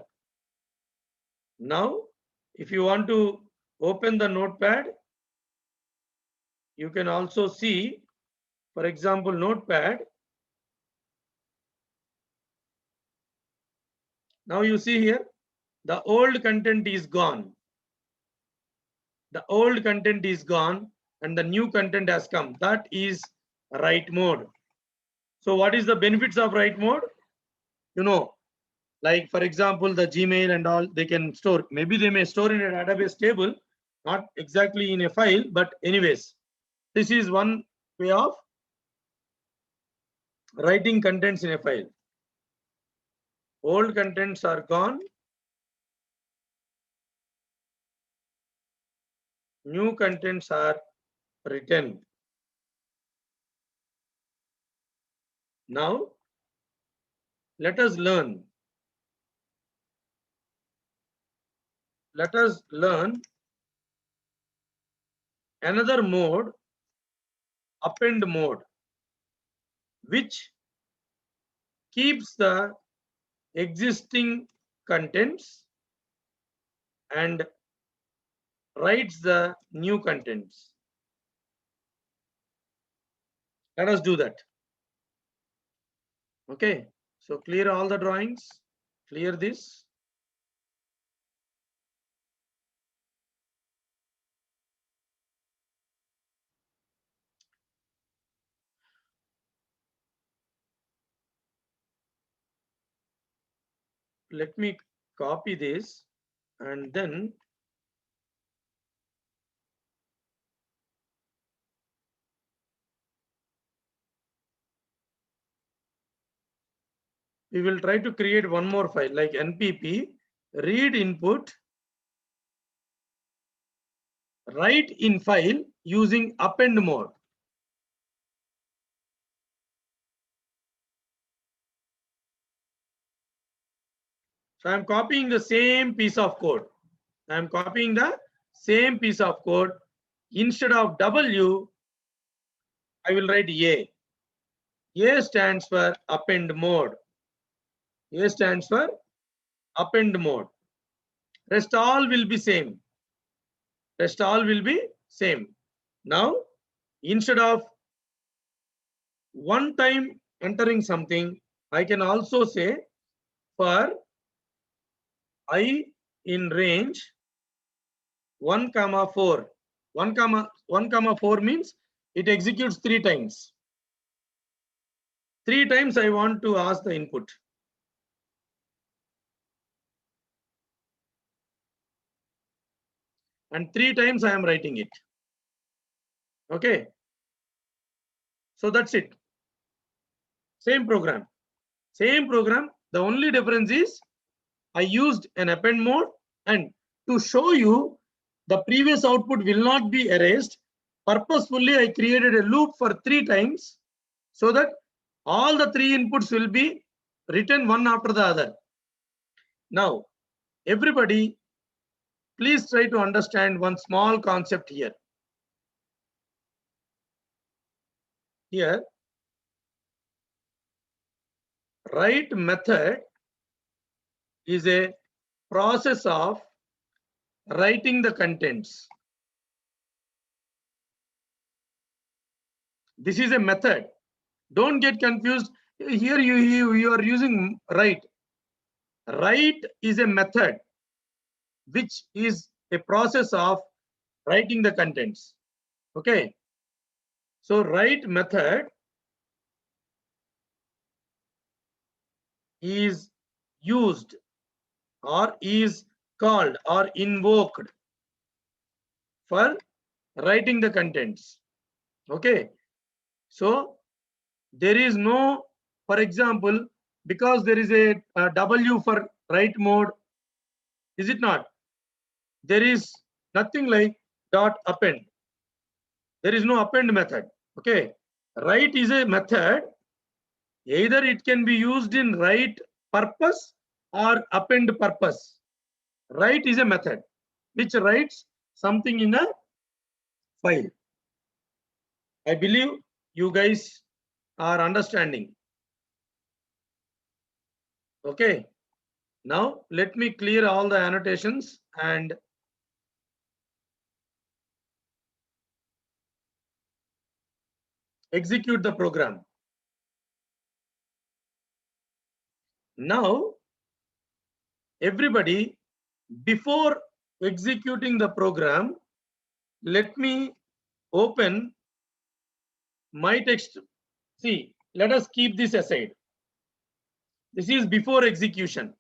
Now, if you want to open the notepad, you can also see, for example, notepad. Now you see here, the old content is gone. The old content is gone and the new content has come. That is write mode. So what is the benefits of write mode? You know, like for example, the Gmail and all, they can store, maybe they may store in a database table, not exactly in a file, but anyways, this is one way of writing contents in a file. Old contents are gone. New contents are written. Now, let us learn. Let us learn another mode, append mode, which keeps the existing contents and writes the new contents. Let us do that. Okay, so clear all the drawings, clear this. let me copy this and then we will try to create one more file like npp read input write in file using append mode. So I'm copying the same piece of code. I'm copying the same piece of code. Instead of W, I will write A. A stands for append mode. A stands for append mode. Rest all will be same. Rest all will be same. Now, instead of one time entering something, I can also say for I in range 1, 4. 1, 4 means it executes 3 times. 3 times I want to ask the input. And 3 times I am writing it. Okay. So that's it. Same program. Same program. The only difference is I used an append mode, and to show you the previous output will not be erased, purposefully I created a loop for 3 times so that all the 3 inputs will be written one after the other. Now, everybody, please try to understand one small concept here. Here, write method is a process of writing the contents. This is a method. Don't get confused. Here you are using write. Write is a method which is a process of writing the contents. Okay. So write method is used or is called or invoked for writing the contents. Okay. So there is no, for example, because there is a W for write mode, is it not? There is nothing like dot append. There is no append method. Okay. Write is a method. Either it can be used in write purpose or append purpose. Write is a method which writes something in a file. I believe you guys are understanding. Okay. Now let me clear all the annotations and execute the program. Now, everybody, before executing the program, let me open my text. See, let us keep this aside. This is before execution.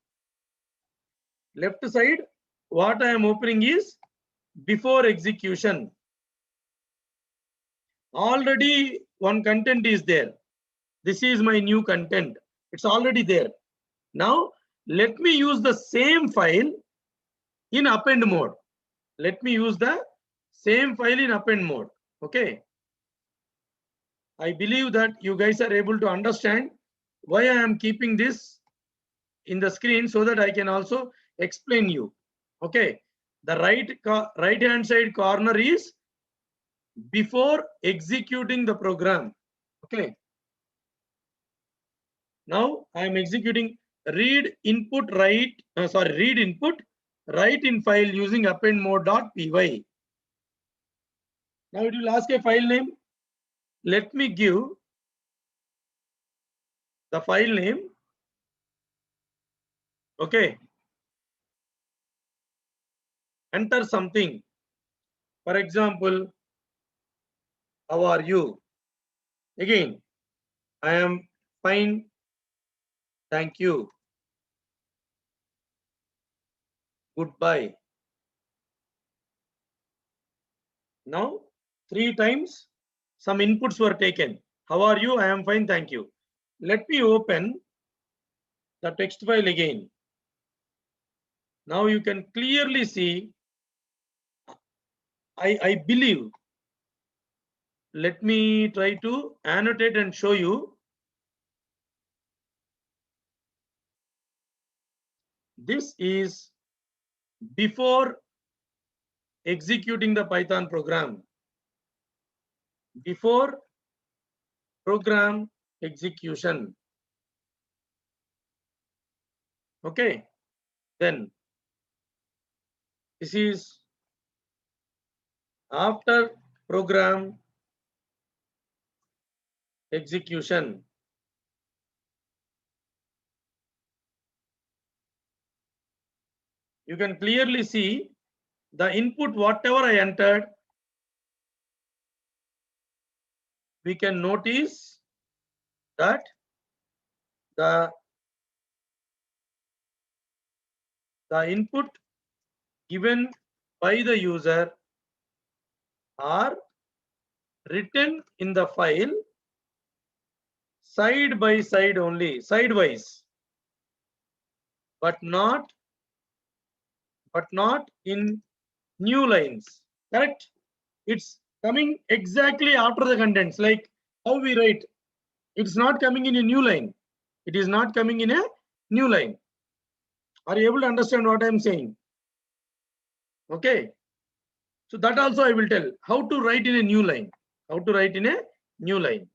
Left side, what I am opening is before execution. Already one content is there. This is my new content. It's already there. Now, let me use the same file in append mode. Let me use the same file in append mode. Okay. I believe that you guys are able to understand why I am keeping this in the screen so that I can also explain you. Okay. The right hand side corner is before executing the program. Okay. Now I am executing read input write in file using append mode.py. Now it will ask a file name. Let me give the file name. Okay. Enter something. For example, how are you? Again, I am fine. Thank you. goodbye. Now, 3 times some inputs were taken. How are you? I am fine, thank you. Let me open the text file again. Now you can clearly see, I believe, let me try to annotate and show you. This is before executing the Python program. Before program execution. Okay, then this is after program execution. You can clearly see the input, whatever I entered, we can notice that the input given by the user are written in the file side by side only, sidewise, but not in new lines. Correct? It's coming exactly after the contents, like how we write. It's not coming in a new line. It is not coming in a new line. Are you able to understand what I'm saying? Okay. So that also I will tell how to write in a new line. How to write in a new line.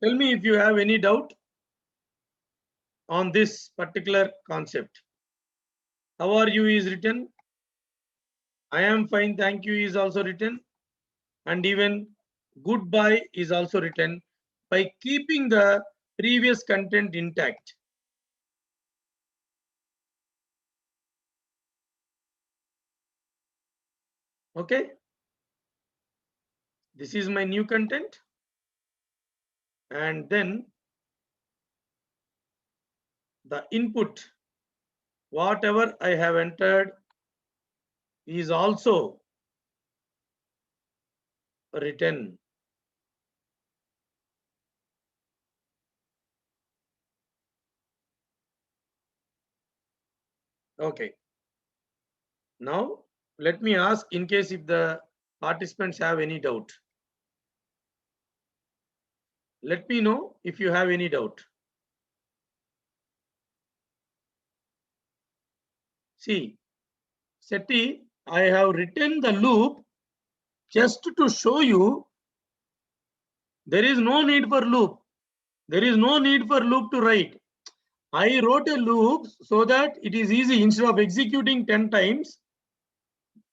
Tell me if you have any doubt on this particular concept. How are you is written. I am fine, thank you is also written. And even goodbye is also written by keeping the previous content intact. Okay. This is my new content. And then the input, whatever I have entered, is also written. Okay. Now, let me ask in case if the participants have any doubt. Let me know if you have any doubt. See, SETI, I have written the loop just to show you there is no need for loop. There is no need for loop to write. I wrote a loop so that it is easy. Instead of executing 10 times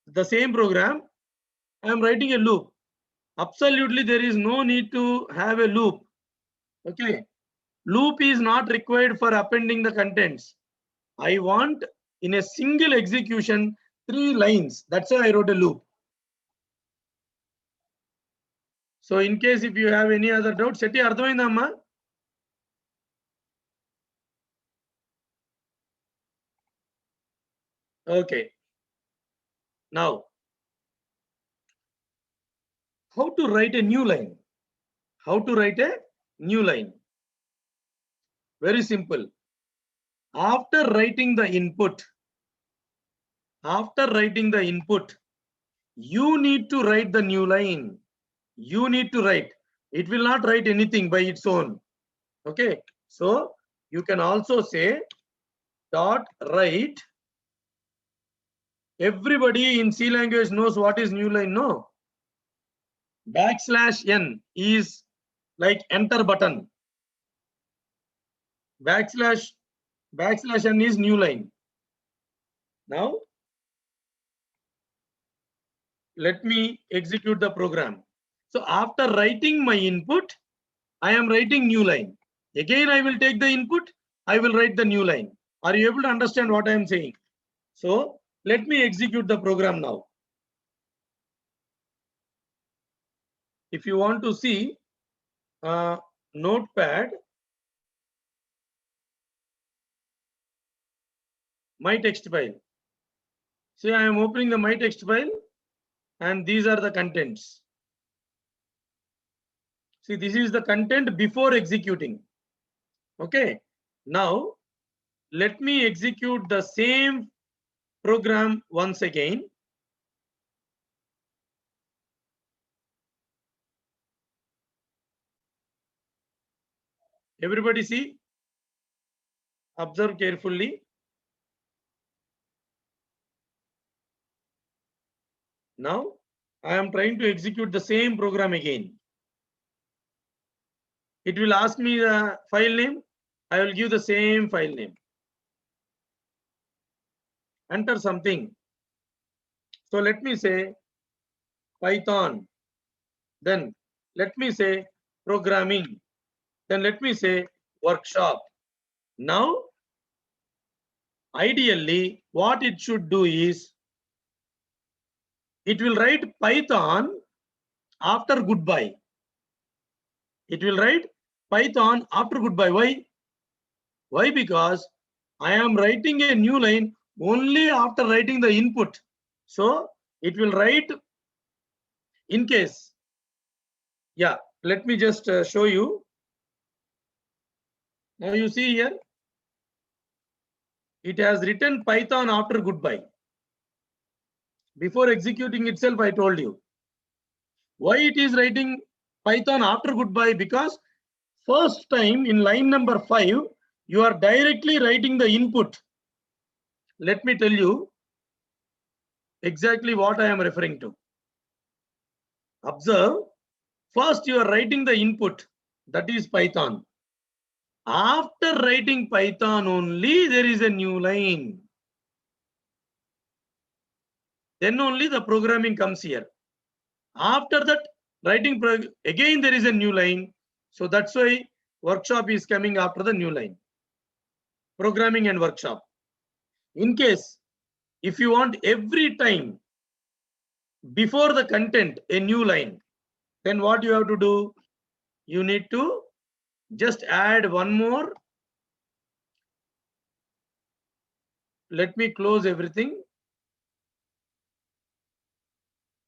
the same program, I am writing a loop. Absolutely, there is no need to have a loop. Okay. Loop is not required for appending the contents. I want in a single execution 3 lines. That's why I wrote a loop. So in case if you have any other doubt, SETI ardhamainda amma? Okay. Now, how to write a new line? How to write a new line? Very simple. After writing the input, you need to write the new line. You need to write. It will not write anything by its own. Okay. So you can also say dot write. Everybody in C language knows what is new line, no? \n is like enter button. \n is new line. Now, let me execute the program. So after writing my input, I am writing new line. Again, I will take the input, I will write the new line. Are you able to understand what I am saying? So let me execute the program now. If you want to see Notepad, my text file. See, I am opening the my text file and these are the contents. See, this is the content before executing. Okay. Now, let me execute the same program once again. Everybody see, observe carefully. Now, I am trying to execute the same program again. It will ask me the file name. I will give the same file name. Enter something. So let me say Python. Then let me say programming. Then let me say workshop. Now, ideally, what it should do is it will write Python after goodbye. It will write Python after goodbye. Why? Why? Because I am writing a new line only after writing the input. So it will write in case. Yeah, let me just show you. Now you see here, it has written Python after goodbye. Before executing itself, I told you. Why it is writing Python after goodbye? Because first time in line number 5, you are directly writing the input. Let me tell you exactly what I am referring to. Observe, first you are writing the input, that is Python. After writing Python only, there is a new line. Then only the programming comes here. After that, writing again there is a new line. So that's why workshop is coming after the new line. Programming and workshop. In case, if you want every time before the content a new line, then what you have to do? You need to just add one more. Let me close everything.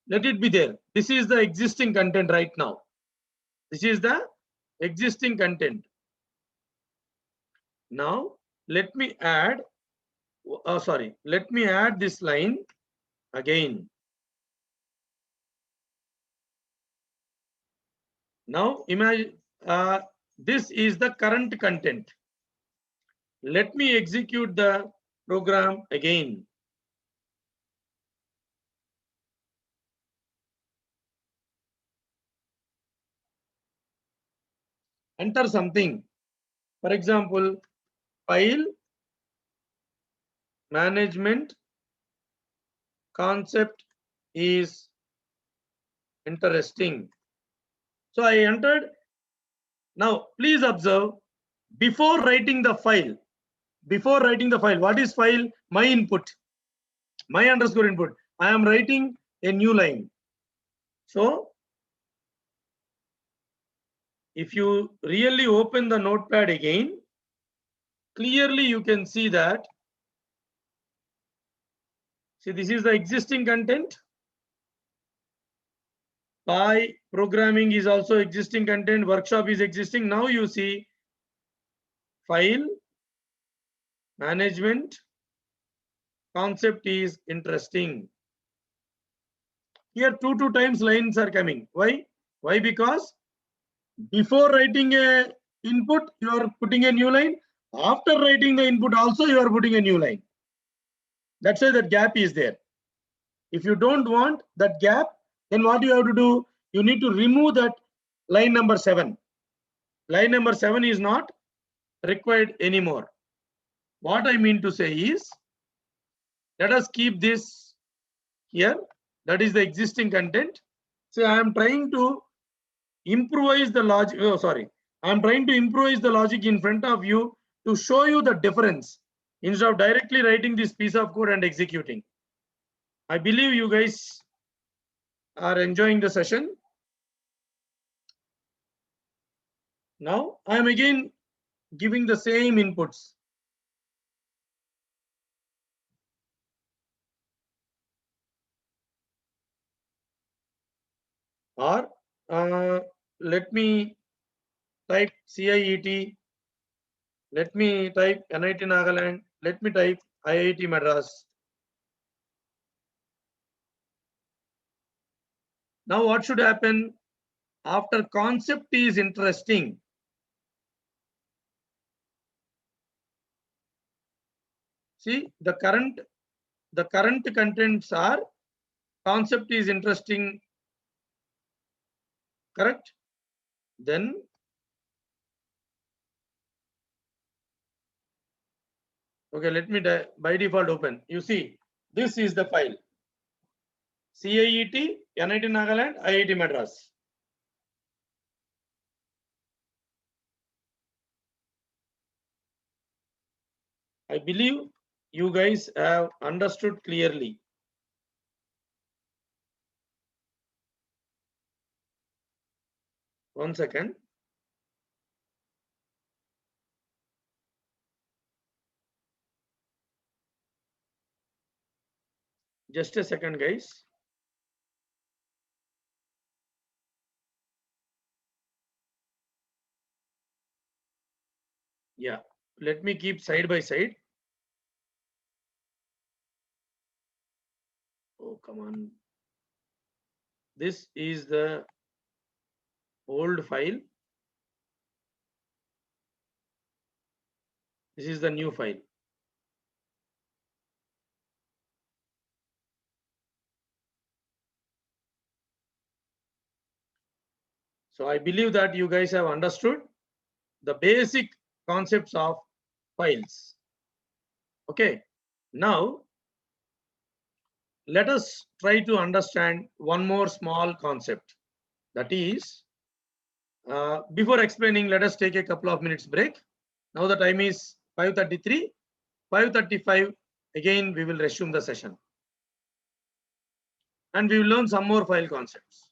Let it be there. This is the existing content right now. This is the existing content. Now let me add, let me add this line again. Now imagine this is the current content. Let me execute the program again. Enter something. For example, file management concept is interesting. So I entered. Now please observe, before writing the file, what is file? My input, my underscore input. I am writing a new line. So if you really open the notepad again, clearly you can see that. See, this is the existing content. By programming is also existing content. Workshop is existing. Now you see file management concept is interesting. Here two times lines are coming. Why? Why? Because before writing a input, you are putting a new line. After writing the input also, you are putting a new line. That's why that gap is there. If you don't want that gap, then what you have to do? You need to remove that line number 7. Line number 7 is not required anymore. What I mean to say is, let us keep this here. That is the existing content. So I am trying to improvise the logic. Oh, sorry. I am trying to improvise the logic in front of you to show you the difference instead of directly writing this piece of code and executing. I believe you guys are enjoying the session. Now I am again giving the same inputs. or let me type CIET, let me type NIT Nagaland, let me type IIT Madras. Now what should happen after concept is interesting? See, the current contents are concept is interesting, correct? Then okay, let me by default open. You see, this is the file. CIET, NIT Nagaland, IIT Madras. I believe you guys have understood clearly. One second. Just a second, guys. Yeah, let me keep side by side. Oh, come on. This is the old file. This is the new file. So I believe that you guys have understood the basic concepts of files. Okay, now let us try to understand one more small concept. That is, before explaining, let us take a couple of minutes break. Now the time is 5:33, 5:35. Again, we will resume the session. And we will learn some more file concepts.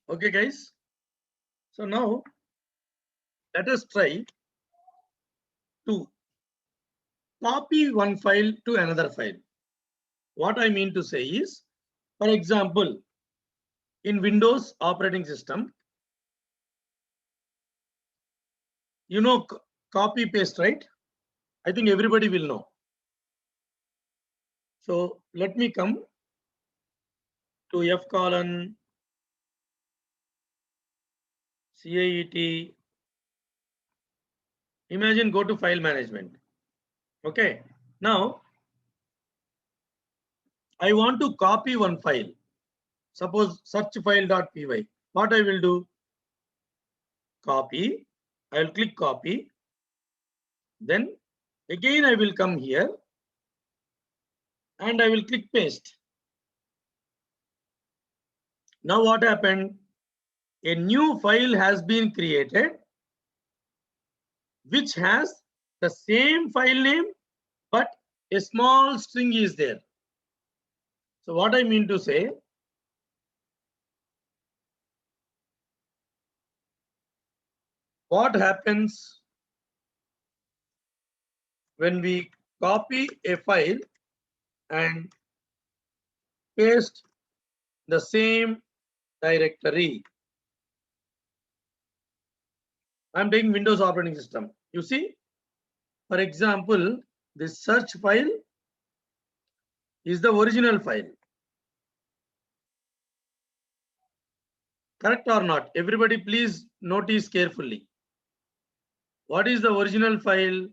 Okay, guys. So now let us try to copy one file to another file. What I mean to say is, for example, in Windows operating system, you know, copy paste, right? I think everybody will know. So let me come to F colon CIET. Imagine go to file management. Okay. Now I want to copy one file. Suppose search file.py. What I will do? Copy. I will click copy. Then again I will come here and I will click paste. Now what happened? A new file has been created which has the same file name, but a small string is there. So what I mean to say, what happens when we copy a file and paste the same directory? I'm taking Windows operating system. You see, for example, this search file is the original file. Correct or not? Everybody please notice carefully. What is the original file?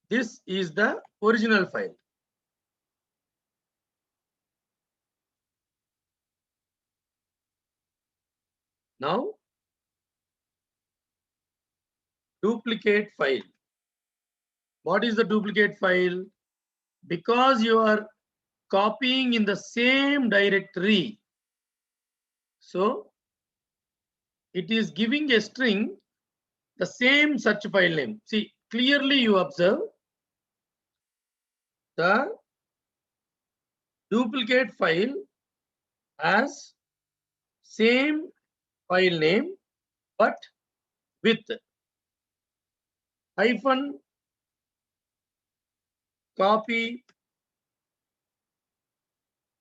This is the original file. Now, duplicate file. What is the duplicate file? Because you are copying in the same directory, so it is giving a string the same search file name. See, clearly you observe the duplicate file as same file name but with hyphen copy,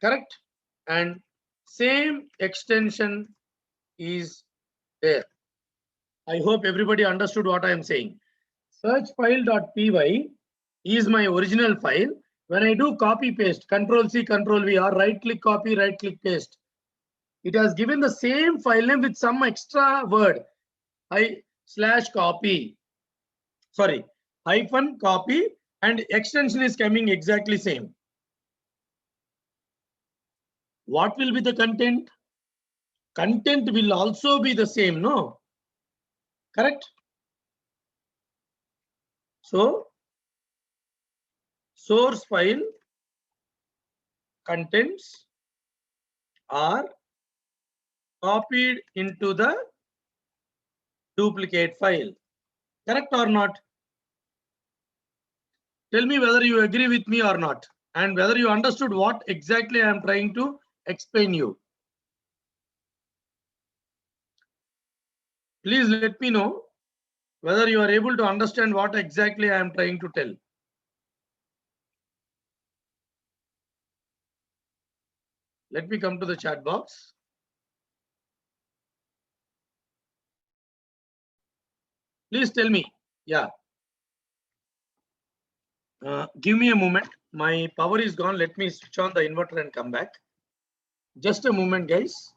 correct, and same extension is there. I hope everybody understood what I am saying. Search file.py is my original file. When I do copy paste, Control C, Control V, or right click copy, right click paste, it has given the same file name with some extra word, /copy, sorry, hyphen copy, and extension is coming exactly same. What will be the content? Content will also be the same, no? Correct? So, source file contents are copied into the duplicate file. Correct or not? Tell me whether you agree with me or not, and whether you understood what exactly I am trying to explain you. Please let me know whether you are able to understand what exactly I am trying to tell. Let me come to the chat box. Please tell me. Yeah. Give me a moment. My power is gone. Let me switch on the inverter and come back. Just a moment, guys.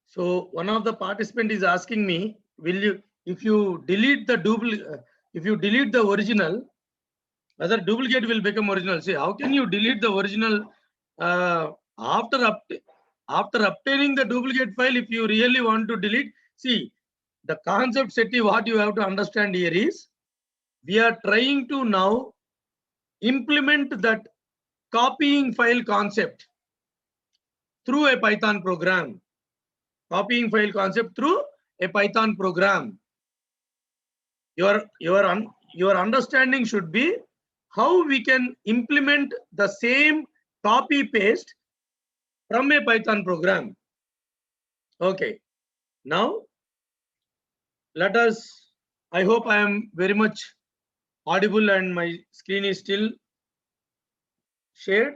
So one of the participant is asking me, will you, if you delete the original, whether duplicate will become original? See, how can you delete the original after obtaining the duplicate file? If you really want to delete, see, the concept set, what you have to understand here is, we are trying to now implement that copying file concept through a Python program. Copying file concept through a Python program. Your understanding should be how we can implement the same copy paste from a Python program. Okay. Now, let us, I hope I am very much audible and my screen is still shared.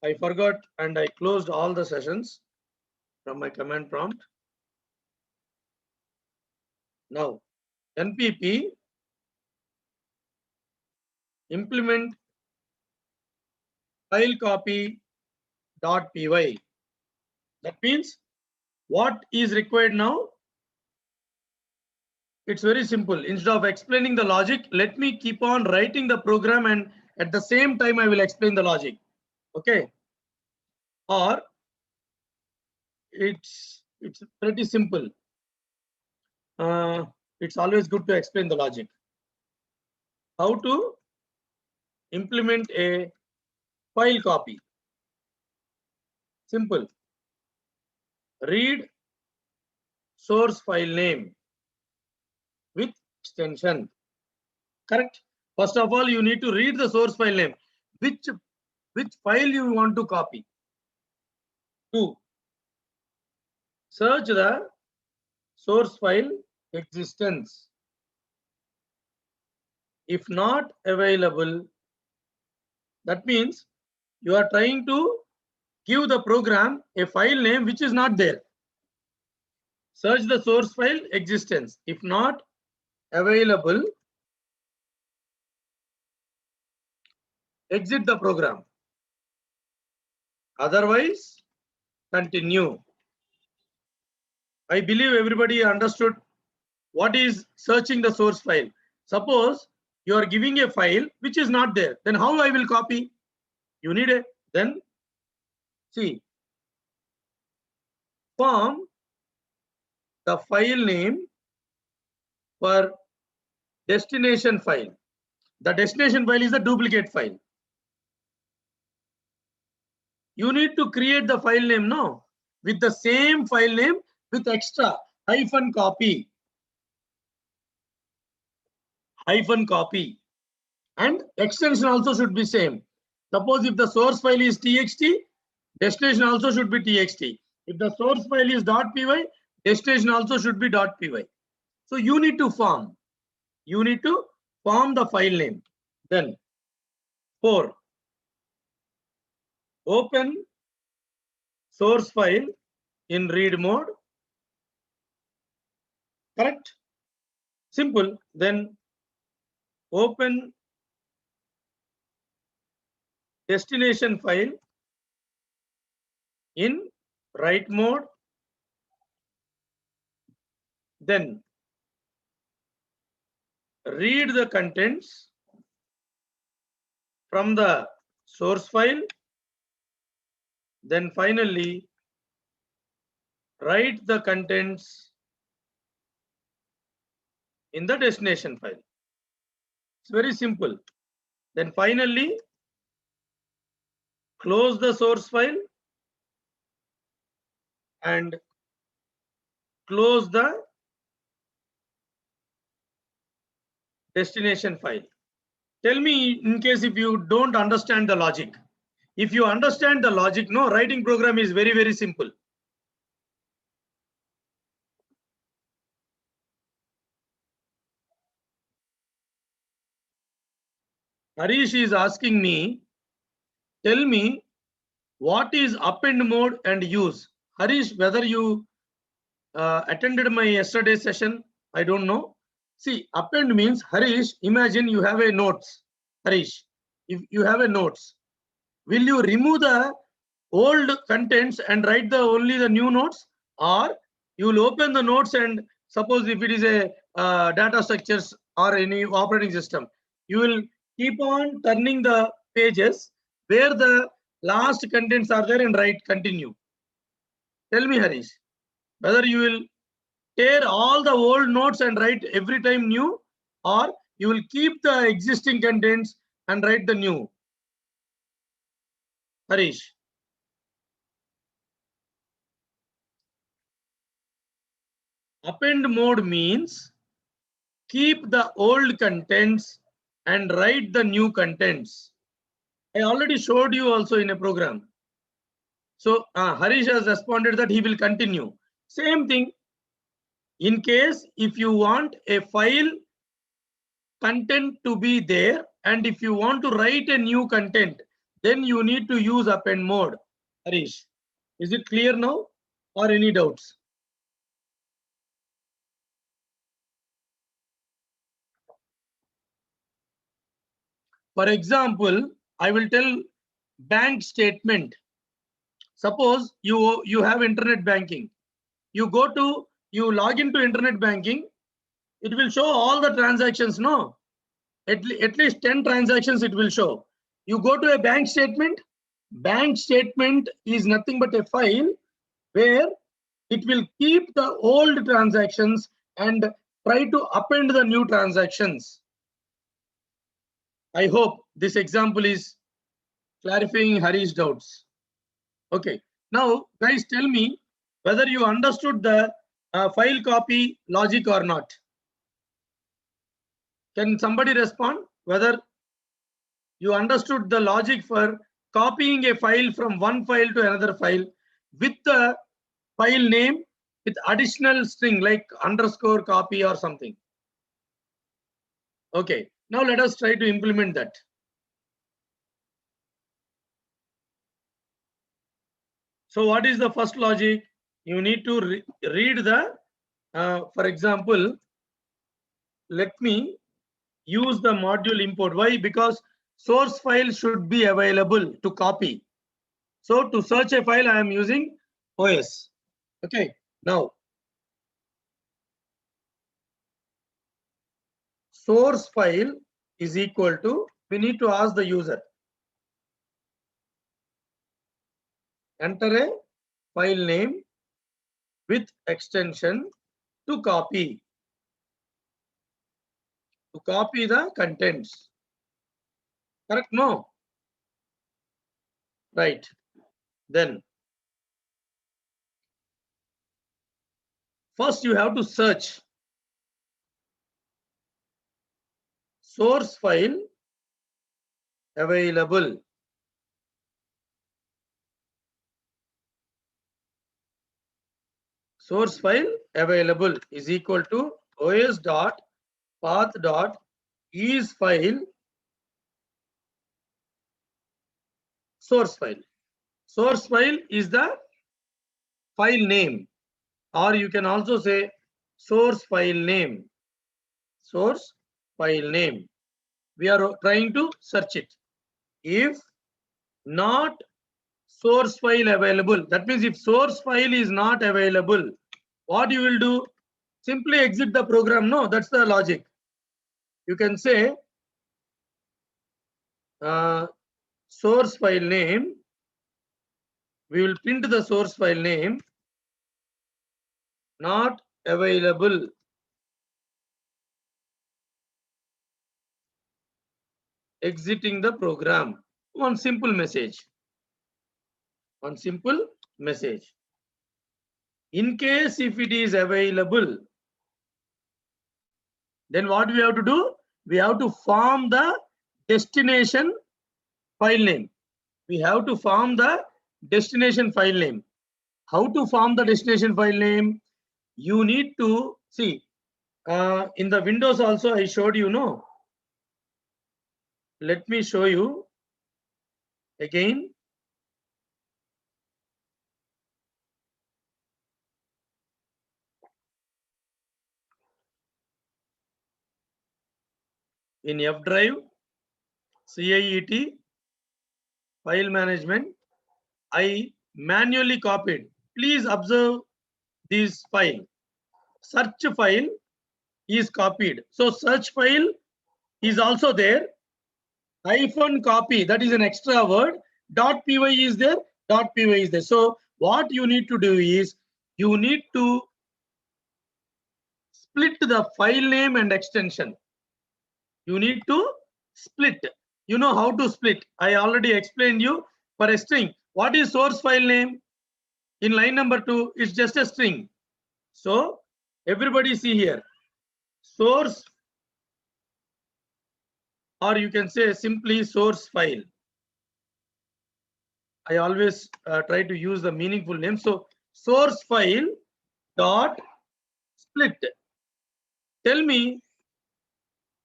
I forgot and I closed all the sessions from my command prompt. Now, NPP implement file copy .py. That means what is required now? It's very simple. Instead of explaining the logic, let me keep on writing the program and at the same time I will explain the logic. Okay. Or it's pretty simple. It's always good to explain the logic. How to implement a file copy. Simple. Read source file name with extension. Correct. First of all, you need to read the source file name. Which file you want to copy. 2. Search the source file existence. If not available, that means you are trying to give the program a file name which is not there. Search the source file existence. If not available, exit the program. Otherwise, continue. I believe everybody understood what is searching the source file. Suppose you are giving a file which is not there. Then how I will copy? You need a, then see, form the file name for destination file. The destination file is the duplicate file. You need to create the file name now with the same file name with extra hyphen copy. Hyphen copy. And extension also should be same. Suppose if the source file is txt, destination also should be txt. If the source file is .py, destination also should be .py. So you need to form. You need to form the file name. Then 4. Open source file in read mode. Correct? Simple. Then open destination file in write mode. Then read the contents from the source file. Then finally write the contents in the destination file. It's very simple. Then finally close the source file and close the destination file. Tell me in case if you don't understand the logic. If you understand the logic, no, writing program is very, very simple. Harish is asking me, tell me what is append mode and use. Harish, whether you attended my yesterday session, I don't know. See, append means, Harish, imagine you have a notes. Harish, if you have a notes, will you remove the old contents and write only the new notes, or you will open the notes and suppose if it is a data structures or any operating system, you will keep on turning the pages where the last contents are there and write continue. Tell me, Harish, whether you will tear all the old notes and write every time new, or you will keep the existing contents and write the new. Harish. Append mode means keep the old contents and write the new contents. I already showed you also in a program. So Harish has responded that he will continue. Same thing. In case if you want a file content to be there, and if you want to write a new content, then you need to use append mode. Harish, is it clear now or any doubts? For example, I will tell bank statement. Suppose you have internet banking. You log into internet banking. It will show all the transactions. No, at least 10 transactions it will show. You go to a bank statement. Bank statement is nothing but a file where it will keep the old transactions and try to append the new transactions. I hope this example is clarifying Hari's doubts. Okay, now guys, tell me whether you understood the file copy logic or not. Can somebody respond whether you understood the logic for copying a file from one file to another file with the file name with additional string like underscore copy or something? Okay, now let us try to implement that. So what is the first logic? You need to read the, for example, let me use the module import. Why? Because source file should be available to copy. So to search a file, I am using OS. Okay, now source file is equal to, we need to ask the user, enter a file name with extension to copy the contents. Correct? No? Right. Then first you have to search source file available. Source file available is equal to os.path.is file source file. Source file is the file name, or you can also say source file name. Source file name. We are trying to search it. If not source file available, that means if source file is not available, what you will do? Simply exit the program. No, that's the logic. You can say source file name. We will print the source file name not available. Exiting the program. One simple message. One simple message. In case if it is available, then what we have to do? We have to form the destination file name. We have to form the destination file name. How to form the destination file name? You need to see in the Windows also I showed you. No, let me show you again. In F drive, CIET, file management, I manually copied. Please observe this file. Search file is copied. So search file is also there. Hyphen copy, that is an extra word. .py is there. .py is there. So what you need to do is you need to split the file name and extension. You need to split. You know how to split. I already explained you. For a string, what is source file name? In line number 2, it's just a string. So everybody see here, source, or you can say simply source file. I always try to use the meaningful name. So source file dot split. Tell me,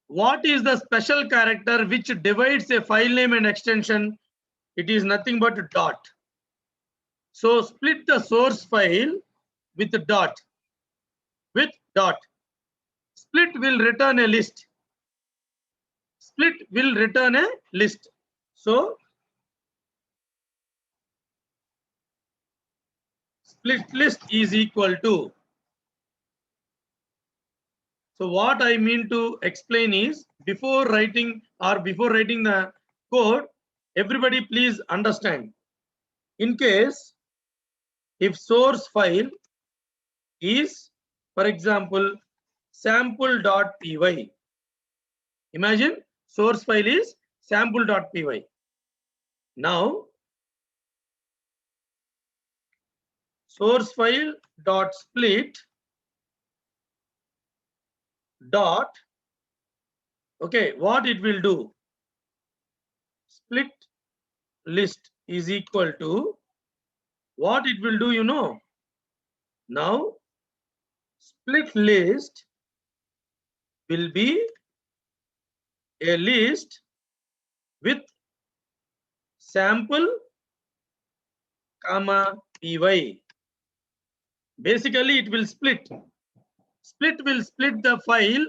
what is the special character which divides a file name and extension? It is nothing but dot. So split the source file with dot. With dot. Split will return a list. Split will return a list. So split list is equal to. So what I mean to explain is, before writing the code, everybody please understand. In case if source file is, for example, sample.py. Imagine source file is sample.py. Now source file dot split dot, okay, what it will do? Split list is equal to, what it will do, you know? Now split list will be a list with sample comma py. Basically it will split. Split will split the file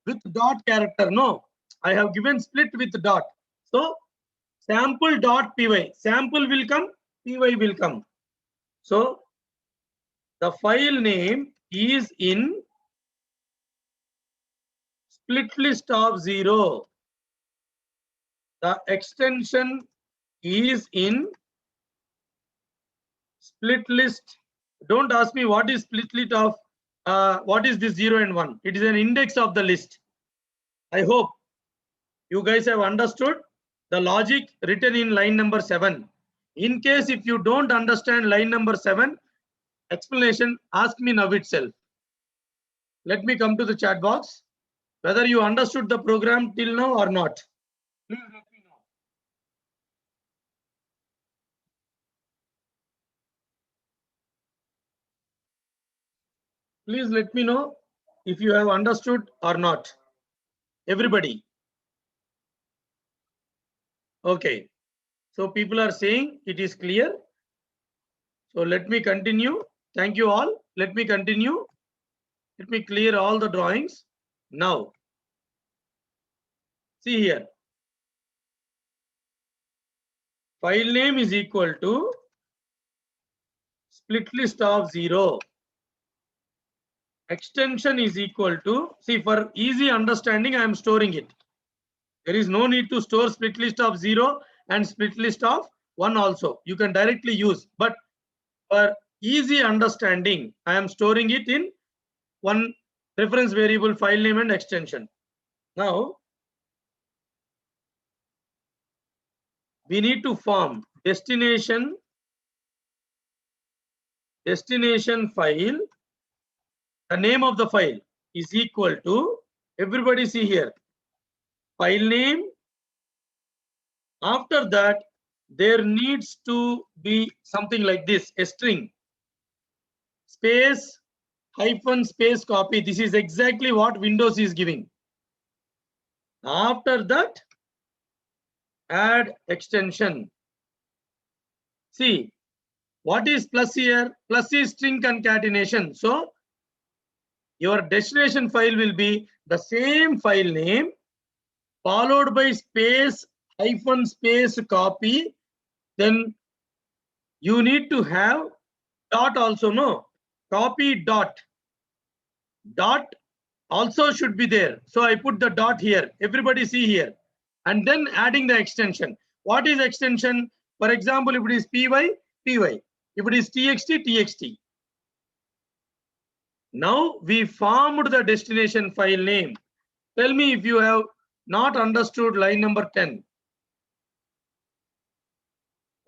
with dot character. No, I have given split with dot. So sample dot py. Sample will come, py will come. So the file name is in split list of 0. The extension is in split list. Don't ask me what is split list of what is this 0 and 1. It is an index of the list. I hope you guys have understood the logic written in line number 7. In case if you don't understand line number 7 explanation, ask me now itself. Let me come to the chat box. Whether you understood the program till now or not. Please let me know. Please let me know if you have understood or not. Everybody. Okay. So people are saying it is clear. So let me continue. Thank you all. Let me continue. Let me clear all the drawings. Now, see here. File name is equal to split list of 0. Extension is equal to, see, for easy understanding, I am storing it. There is no need to store split list of 0 and split list of 1 also. You can directly use, but for easy understanding, I am storing it in one reference variable, file name and extension. Now, we need to form destination file. The name of the file is equal to, everybody see here, file name. After that, there needs to be something like this, a string, space, hyphen, space, copy. This is exactly what Windows is giving. After that, add extension. See, what is plus here? Plus is string concatenation. So your destination file will be the same file name followed by space, hyphen, space, copy. Then you need to have dot also, no? Copy dot. Dot also should be there. So I put the dot here. Everybody see here. And then adding the extension. What is extension? For example, if it is py, py. If it is txt, txt. Now we formed the destination file name. Tell me if you have not understood line number 10.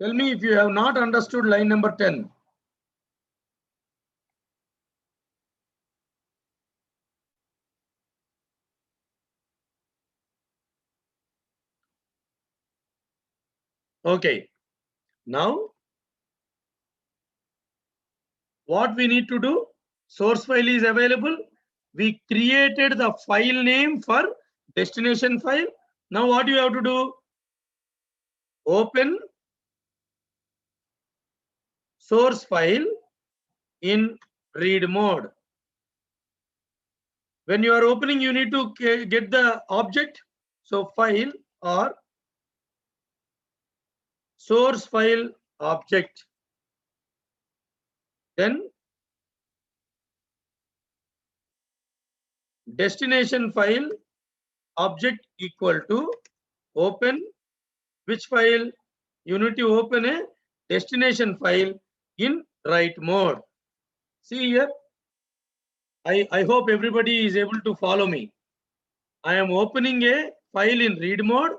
Tell me if you have not understood line number 10. Okay. Now, what we need to do? Source file is available. We created the file name for destination file. Now what you have to do? Open source file in read mode. When you are opening, you need to get the object. So file or source file object. Then destination file object equal to open which file? You need to open a destination file in write mode. See here, I hope everybody is able to follow me. I am opening a file in read mode,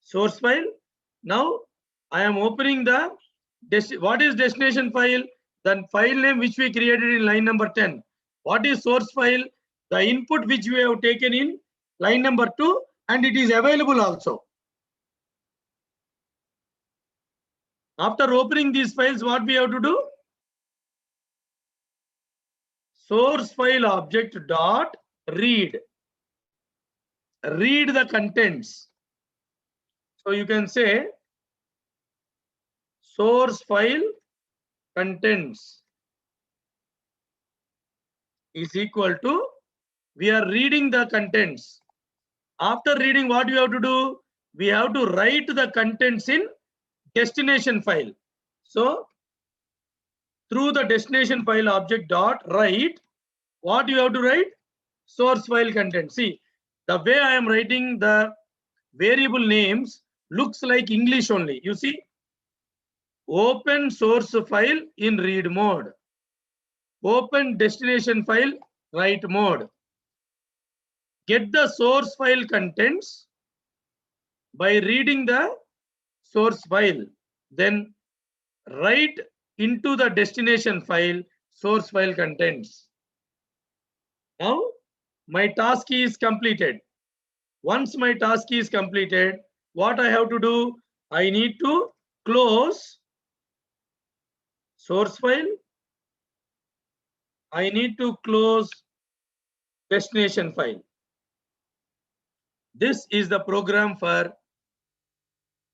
source file. Now I am opening the what is destination file? The file name which we created in line number 10. What is source file? The input which we have taken in line number 2, and it is available also. After opening these files, what we have to do? Source file object dot read. Read the contents. So you can say source file contents is equal to, we are reading the contents. After reading, what you have to do? We have to write the contents in destination file. So through the destination file object dot write, what you have to write? Source file content. See, the way I am writing the variable names looks like English only. You see, open source file in read mode, open destination file write mode, get the source file contents by reading the source file, then write into the destination file source file contents. Now my task is completed. Once my task is completed, what I have to do? I need to close source file. I need to close destination file. This is the program for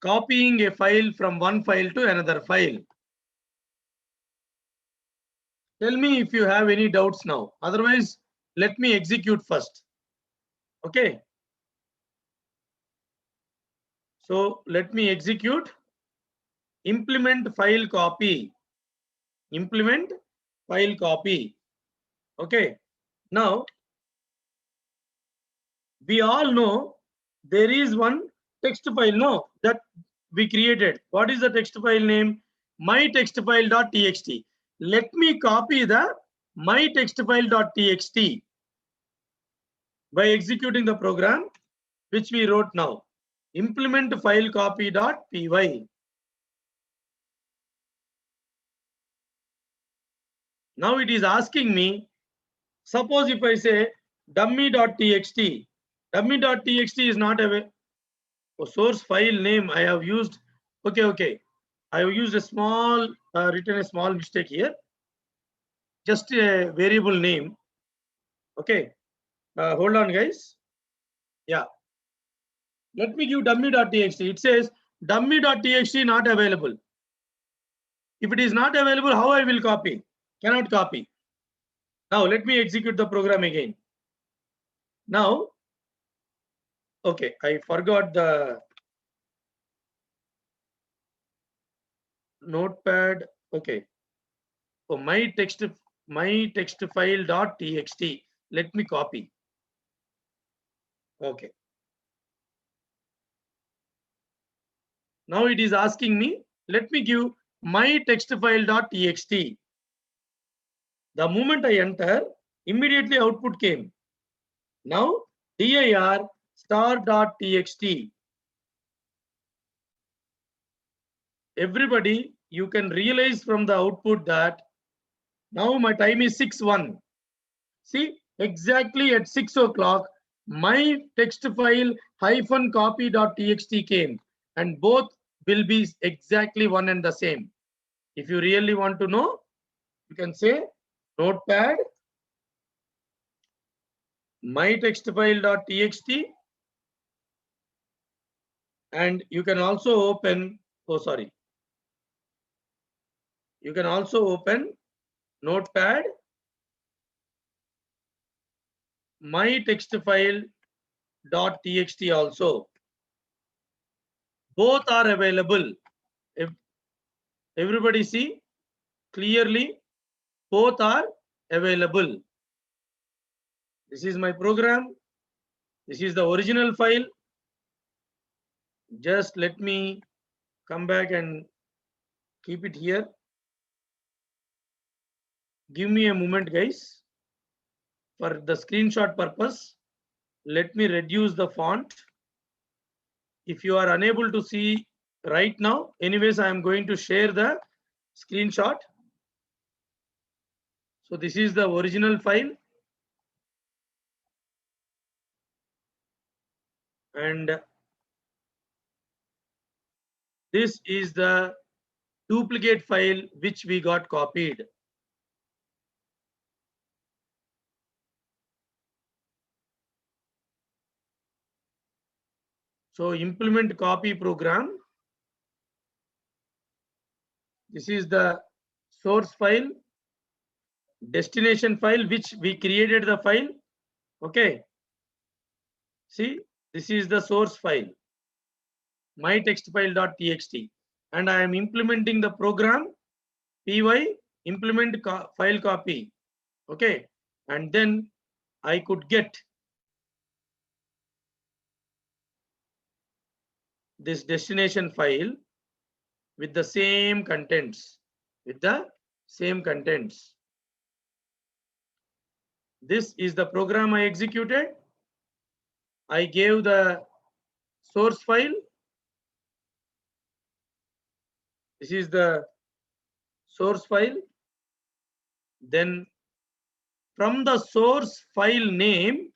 copying a file from one file to another file. Tell me if you have any doubts now. Otherwise, let me execute first. Okay. So let me execute. Implement file copy. Implement file copy. Okay. Now, we all know there is one text file, no, that we created. What is the text file name? mytextfile.txt. Let me copy the mytextfile.txt by executing the program which we wrote now. Implement file copy.py. Now it is asking me, suppose if I say dummy.txt, dummy.txt is not a source file name I have used. Okay. I have used a small, written a small mistake here. Just a variable name. Okay. Hold on, guys. Yeah. Let me give dummy.txt. It says dummy.txt not available. If it is not available, how I will copy? Cannot copy. Now let me execute the program again. Now, okay, I forgot the notepad. Okay. So my text file.txt. Let me copy. Okay. Now it is asking me, let me give my text file.txt. The moment I enter, immediately output came. Now dir star.txt. Everybody, you can realize from the output that now my time is 6:01. See, exactly at 6 o'clock, my text file -copy.txt came, and both will be exactly one and the same. If you really want to know, you can say notepad mytextfile.txt, and you can also open, you can also open Notepad, mytextfile.txt also. Both are available. If everybody see clearly, both are available. This is my program. This is the original file. Just let me come back and keep it here. Give me a moment, guys. For the screenshot purpose, let me reduce the font. If you are unable to see right now, anyways, I am going to share the screenshot. So this is the original file. And this is the duplicate file which we got copied. So implement copy program. This is the source file, destination file which we created the file. Okay. See, this is the source file, mytextfile.txt, and I am implementing the program py implement file copy. Okay, and then I could get this destination file with the same contents, This is the program I executed. I gave the source file. This is the source file. Then from the source file name,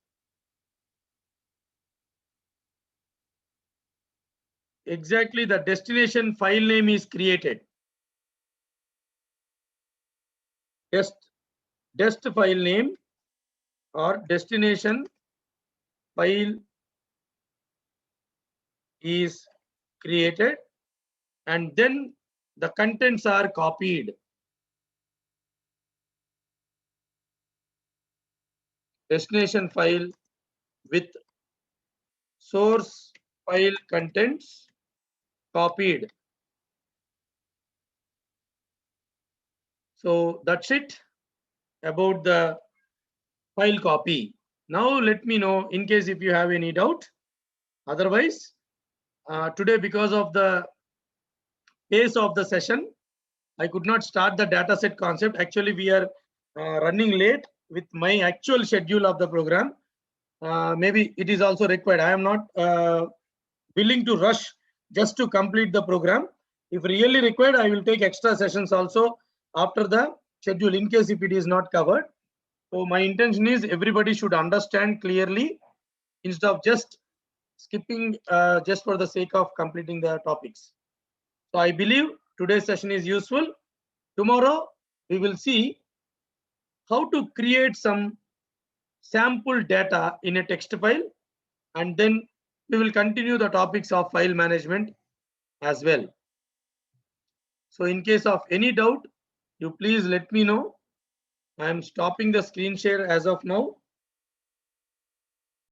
exactly the destination file name is created. Dest file name or destination file is created, and then the contents are copied. Destination file with source file contents copied. So that's it about the file copy. Now let me know in case if you have any doubt. Otherwise, today because of the pace of the session, I could not start the dataset concept. Actually, we are running late with my actual schedule of the program. Maybe it is also required. I am not willing to rush just to complete the program. If really required, I will take extra sessions also after the schedule in case if it is not covered. So my intention is everybody should understand clearly instead of just skipping just for the sake of completing the topics. So I believe today's session is useful. Tomorrow we will see how to create some sample data in a text file, and then we will continue the topics of file management as well. So in case of any doubt, you please let me know. I am stopping the screen share as of now.